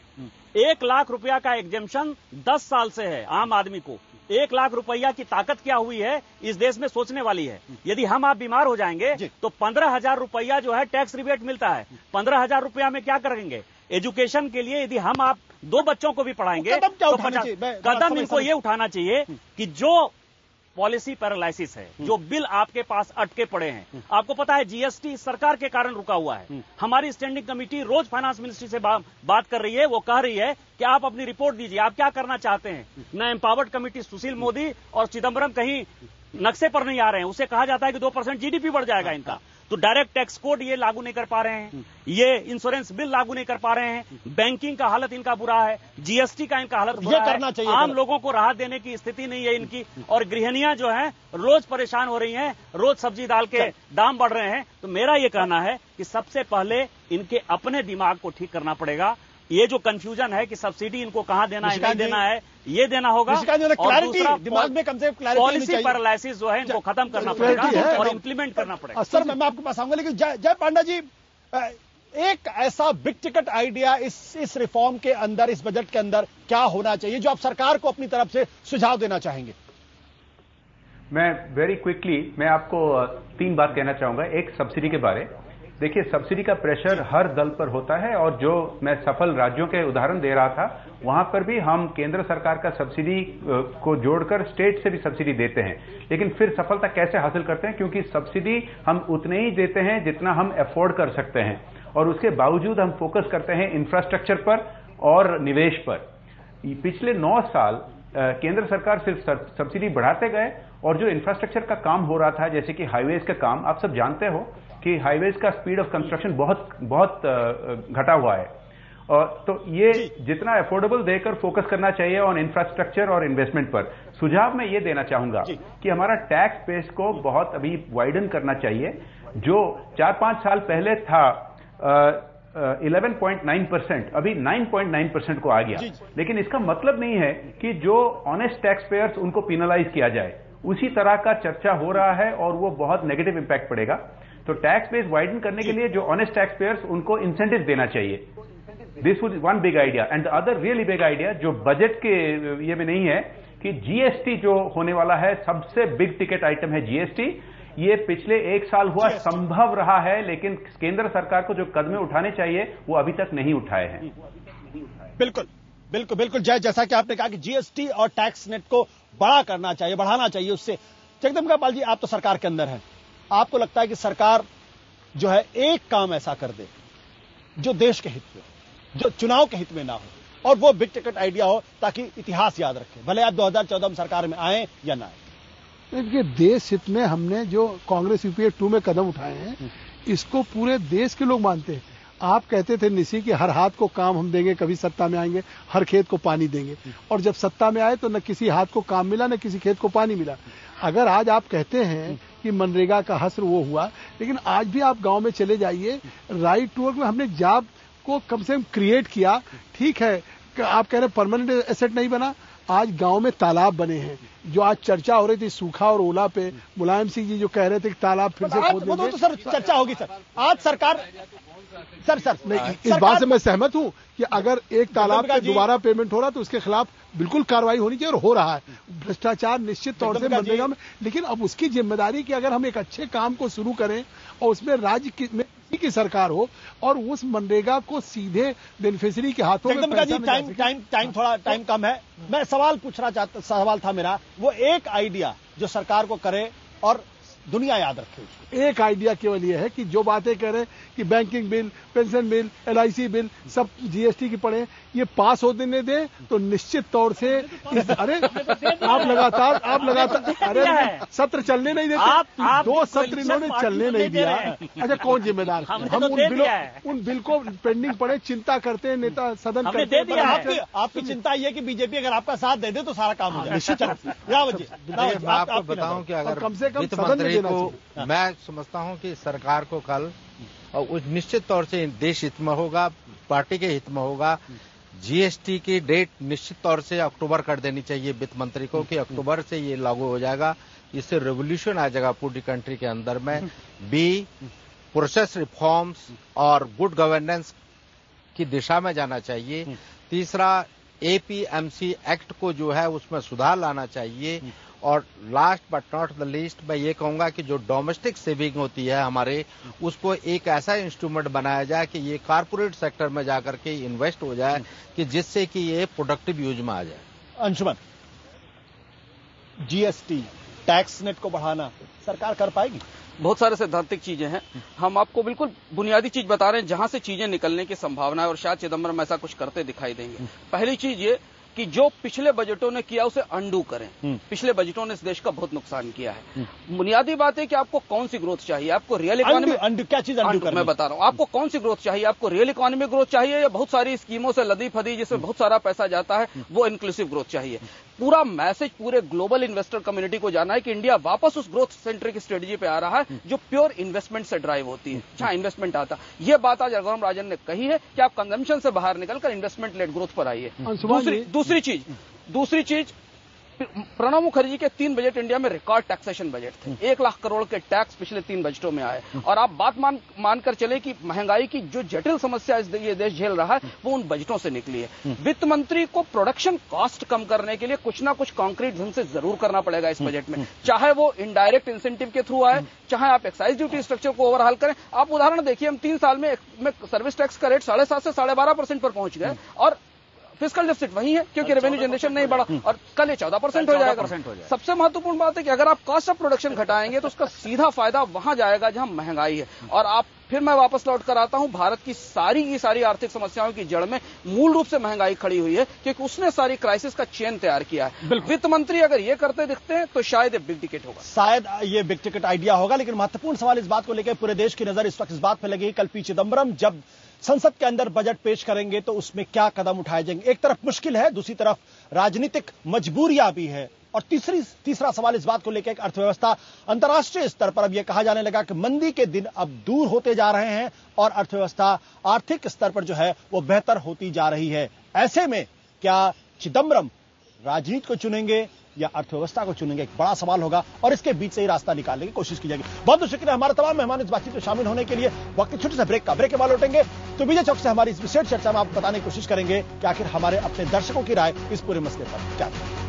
1 लाख रुपया का एग्जेम्पशन 10 साल से है आम आदमी को। 1 लाख रुपया की ताकत क्या हुई है इस देश में सोचने वाली है। यदि हम आप बीमार हो जाएंगे तो 15,000 रुपया जो है टैक्स रिबेट मिलता है। 15,000 रुपया में क्या करेंगे? एजुकेशन के लिए यदि हम आप 2 बच्चों को भी पढ़ाएंगे तो कदम इनको ये उठाना चाहिए कि जो पॉलिसी पैरालिसिस है, जो बिल आपके पास अटके पड़े हैं। आपको पता है जीएसटी सरकार के कारण रुका हुआ है। हमारी स्टैंडिंग कमेटी रोज फाइनेंस मिनिस्ट्री से बात कर रही है। वो कह रही है कि आप अपनी रिपोर्ट दीजिए, आप क्या करना चाहते हैं। न एम्पावर्ड कमेटी सुशील मोदी और चिदम्बरम कहीं नक्शे पर नहीं आ रहे हैं। उसे कहा जाता है कि 2% जीडीपी बढ़ जाएगा इनका। तो डायरेक्ट टैक्स कोड ये लागू नहीं कर पा रहे हैं, ये इंश्योरेंस बिल लागू नहीं कर पा रहे हैं, बैंकिंग का हालत इनका बुरा है, जीएसटी का इनका हालत बुरा है, आम लोगों को राहत देने की स्थिति नहीं है इनकी। और गृहिणियां जो हैं रोज परेशान हो रही हैं, रोज सब्जी दाल के दाम बढ़ रहे हैं। तो मेरा ये कहना है कि सबसे पहले इनके अपने दिमाग को ठीक करना पड़ेगा। ये जो कंफ्यूजन है कि सब्सिडी इनको कहां देना है, नहीं देना है, ये देना होगा। और दूसरा दिमाग में कम से कम पॉलिसी पैरालिसिस जो है इनको खत्म करना पड़ेगा और इम्प्लीमेंट करना पड़ेगा। सर मैं आपके पास आऊंगा, लेकिन जय पांडा जी, एक ऐसा बिग टिकट आइडिया इस रिफॉर्म के अंदर, इस बजट के अंदर क्या होना चाहिए जो आप सरकार को अपनी तरफ से सुझाव देना चाहेंगे? मैं वेरी क्विकली मैं आपको 3 बात कहना चाहूंगा। एक, सब्सिडी के बारे। देखिए, सब्सिडी का प्रेशर हर दल पर होता है और जो मैं सफल राज्यों के उदाहरण दे रहा था, वहां पर भी हम केंद्र सरकार का सब्सिडी को जोड़कर स्टेट से भी सब्सिडी देते हैं। लेकिन फिर सफलता कैसे हासिल करते हैं? क्योंकि सब्सिडी हम उतने ही देते हैं जितना हम अफोर्ड कर सकते हैं और उसके बावजूद हम फोकस करते हैं इंफ्रास्ट्रक्चर पर और निवेश पर। पिछले 9 साल केंद्र सरकार सिर्फ सब्सिडी बढ़ाते गए और जो इंफ्रास्ट्रक्चर का काम हो रहा था, जैसे कि हाईवेज का काम, आप सब जानते हो कि हाईवेज का स्पीड ऑफ कंस्ट्रक्शन बहुत घटा हुआ है। और तो ये जितना अफोर्डेबल देकर फोकस करना चाहिए ऑन इंफ्रास्ट्रक्चर और इन्वेस्टमेंट पर। सुझाव मैं ये देना चाहूंगा कि हमारा टैक्स बेस को बहुत अभी वाइडन करना चाहिए। जो 4-5 साल पहले था 11.9%, अभी 9.9% को आ गया। लेकिन इसका मतलब नहीं है कि जो ऑनेस्ट टैक्स पेयर्स उनको पिनलाइज किया जाए। उसी तरह का चर्चा हो रहा है और वो बहुत नेगेटिव इंपैक्ट पड़ेगा। तो टैक्स बेस वाइडन करने के लिए जो ऑनेस्ट टैक्स पेयर्स उनको इंसेंटिव देना चाहिए। This would one big idea. And the other really big idea जो बजट के ये में नहीं है कि जीएसटी जो होने वाला है, सबसे बिग टिकट आइटम है जीएसटी। ये पिछले 1 साल हुआ संभव रहा है, लेकिन केंद्र सरकार को जो कदम उठाने चाहिए वो अभी तक नहीं उठाए हैं। बिल्कुल जय, जैसा कि आपने कहा कि जीएसटी और टैक्स नेट को बड़ा करना चाहिए, बढ़ाना चाहिए। उससे जगदम्बिका पाल जी, आप तो सरकार के अंदर हैं, आपको लगता है कि सरकार जो है एक काम ऐसा कर दे जो देश के हित में, जो चुनाव के हित में ना हो, और वो बिग टिकट आइडिया हो ताकि इतिहास याद रखे, भले आप 2014 में सरकार में आए या ना आए? देखिए, देश हित में हमने जो कांग्रेस यूपीए 2 में कदम उठाए हैं, इसको पूरे देश के लोग मानते हैं। आप कहते थे निशी कि हर हाथ को काम हम देंगे, कभी सत्ता में आएंगे हर खेत को पानी देंगे, और जब सत्ता में आए तो न किसी हाथ को काम मिला न किसी खेत को पानी मिला। अगर आज आप कहते हैं कि मनरेगा का हस्र वो हुआ, लेकिन आज भी आप गांव में चले जाइए, राइट टू वर्क में हमने जॉब को कम से कम क्रिएट किया। ठीक है, आप कह रहे हैं परमानेंट एसेट नहीं बना, आज गांव में तालाब बने हैं। जो आज चर्चा हो रही थी सूखा और ओला पे, मुलायम सिंह जी जो कह रहे थे कि तालाब फिर से खोद देंगे, तो सर चर्चा होगी। सर आज सरकार सर नहीं, इस बात से मैं सहमत हूं कि अगर एक तालाब पे दोबारा पेमेंट हो रहा तो उसके खिलाफ बिल्कुल कार्रवाई होनी चाहिए, और हो रहा है। भ्रष्टाचार निश्चित तौर से मनरेगा में, लेकिन अब उसकी जिम्मेदारी कि अगर हम एक अच्छे काम को शुरू करें और उसमें राज्य की सरकार हो और उस मनरेगा को सीधे बेनिफिशियरी के हाथों में। टाइम कम है, मैं सवाल पूछना चाहता, सवाल था मेरा वो एक आइडिया जो सरकार को करे और दुनिया याद रखे। एक आइडिया केवल ये है कि जो बातें कह रहे हैं कि banking bill, pension bill, LIC bill सब GST की पड़े, ये पास होने दें तो निश्चित तौर से अरे आप लगातार अरे सत्र चलने नहीं देते, 2 सत्र इन्होंने चलने नहीं दिया। अच्छा कौन जिम्मेदार? हम उन बिल को पेंडिंग पड़े चिंता करते हैं, नेता सदन करते हैं। आपकी चिंता ये कि बीजेपी अगर आपका साथ दे दे तो सारा काम हो जाए। निश्चित मैं आपको बताऊं कि अगर कम से कम वित्त मंत्री को, मैं समझता हूं कि सरकार को कल और उस निश्चित तौर से देश हित में होगा, पार्टी के हित में होगा, GST की डेट निश्चित तौर से अक्टूबर कर देनी चाहिए वित्त मंत्री को कि अक्टूबर से ये लागू हो जाएगा। इससे रेवोल्यूशन आ जाएगा पूरी कंट्री के अंदर में। प्रोसेस रिफॉर्म्स और गुड गवर्नेंस की दिशा में जाना चाहिए। तीसरा APMC एक्ट को जो है उसमें सुधार लाना चाहिए। और last but not the least मैं ये कहूंगा कि जो डोमेस्टिक सेविंग होती है हमारे, उसको एक ऐसा इंस्ट्रूमेंट बनाया जाए कि ये कारपोरेट सेक्टर में जाकर के इन्वेस्ट हो जाए कि जिससे कि ये प्रोडक्टिव यूज में आ जाए। अंशुमन, GST टैक्स नेट को बढ़ाना सरकार कर पाएगी? बहुत सारे सैद्धांतिक चीजें हैं, हम आपको बिल्कुल बुनियादी चीज बता रहे हैं जहां से चीजें निकलने की संभावना है और शायद चिदम्बरम ऐसा कुछ करते दिखाई देंगे। पहली चीज ये कि जो पिछले बजटों ने किया उसे अंडू करें। पिछले बजटों ने इस देश का बहुत नुकसान किया है। बुनियादी बात है कि आपको कौन सी ग्रोथ चाहिए, आपको रियल इकोनॉमी, क्या चीज अंडू करना? मैं बता रहा हूं आपको कौन सी ग्रोथ चाहिए, आपको रियल इकोनॉमी ग्रोथ चाहिए या बहुत सारी स्कीमों से लदी फदी जिसमें बहुत सारा पैसा जाता है वो इंक्लूसिव ग्रोथ चाहिए। पूरा मैसेज पूरे ग्लोबल इन्वेस्टर कम्युनिटी को जाना है कि इंडिया वापस उस ग्रोथ सेंट्रिक स्ट्रेटजी पे आ रहा है जो प्योर इन्वेस्टमेंट से ड्राइव होती है, जहां इन्वेस्टमेंट आता है। ये बात आज रघुराम राजन ने कही है कि आप कंजम्पशन से बाहर निकलकर इन्वेस्टमेंट लेड ग्रोथ पर आइए। दूसरी चीज प्रणब मुखर्जी के 3 बजट इंडिया में रिकॉर्ड टैक्सेशन बजट थे। 1 लाख करोड़ के टैक्स पिछले 3 बजटों में आए। और आप बात मानकर चले कि महंगाई की जो जटिल समस्या ये देश झेल रहा है वो उन बजटों से निकली है। वित्त मंत्री को प्रोडक्शन कॉस्ट कम करने के लिए कुछ ना कुछ कॉन्क्रीट ढंग से जरूर करना पड़ेगा इस बजट में, चाहे वो इनडायरेक्ट इंसेंटिव के थ्रू आए, चाहे आप एक्साइज ड्यूटी स्ट्रक्चर को ओवरहाल करें। आप उदाहरण देखिए, हम 3 साल में सर्विस टैक्स का रेट 7.5 से 12.5% पर पहुंच गए और फिस्कल डेफिसिट वही है क्योंकि रेवेन्यू जनरेशन नहीं बढ़ा और कल ये 14% हो जाएगा। सबसे महत्वपूर्ण बात है कि अगर आप कॉस्ट ऑफ प्रोडक्शन घटाएंगे तो उसका सीधा फायदा वहां जाएगा जहां महंगाई है। और आप फिर मैं वापस लौट कर आता हूं, भारत की सारी आर्थिक समस्याओं की जड़ में मूल रूप से महंगाई खड़ी हुई है क्योंकि उसने सारी क्राइसिस का चेन तैयार किया है। वित्त मंत्री अगर ये करते दिखते हैं तो शायद ये बिग टिकट होगा, शायद ये बिग टिकट आइडिया होगा। लेकिन महत्वपूर्ण सवाल इस बात को लेकर पूरे देश की नजर इस वक्त इस बात पर लगी, कल पी चिदम्बरम जब संसद के अंदर बजट पेश करेंगे तो उसमें क्या कदम उठाए जाएंगे। एक तरफ मुश्किल है, दूसरी तरफ राजनीतिक मजबूरियां भी है। और तीसरा सवाल इस बात को लेकर अर्थव्यवस्था अंतर्राष्ट्रीय स्तर पर अब यह कहा जाने लगा कि मंदी के दिन अब दूर होते जा रहे हैं और अर्थव्यवस्था आर्थिक स्तर पर जो है वो बेहतर होती जा रही है। ऐसे में क्या चिदम्बरम राजनीति को चुनेंगे या अर्थव्यवस्था को चुनेंगे, एक बड़ा सवाल होगा और इसके बीच से ही रास्ता निकालने की कोशिश की जाएगी। बहुत बहुत शुक्रिया हमारे तमाम मेहमान इस बातचीत में शामिल होने के लिए। वक्त छोटे से ब्रेक के बाद लौटेंगे तो विजय चौक से हमारी इस विशेष चर्चा में आपको बताने की कोशिश करेंगे कि आखिर हमारे अपने दर्शकों की राय इस पूरे मसले पर क्या है।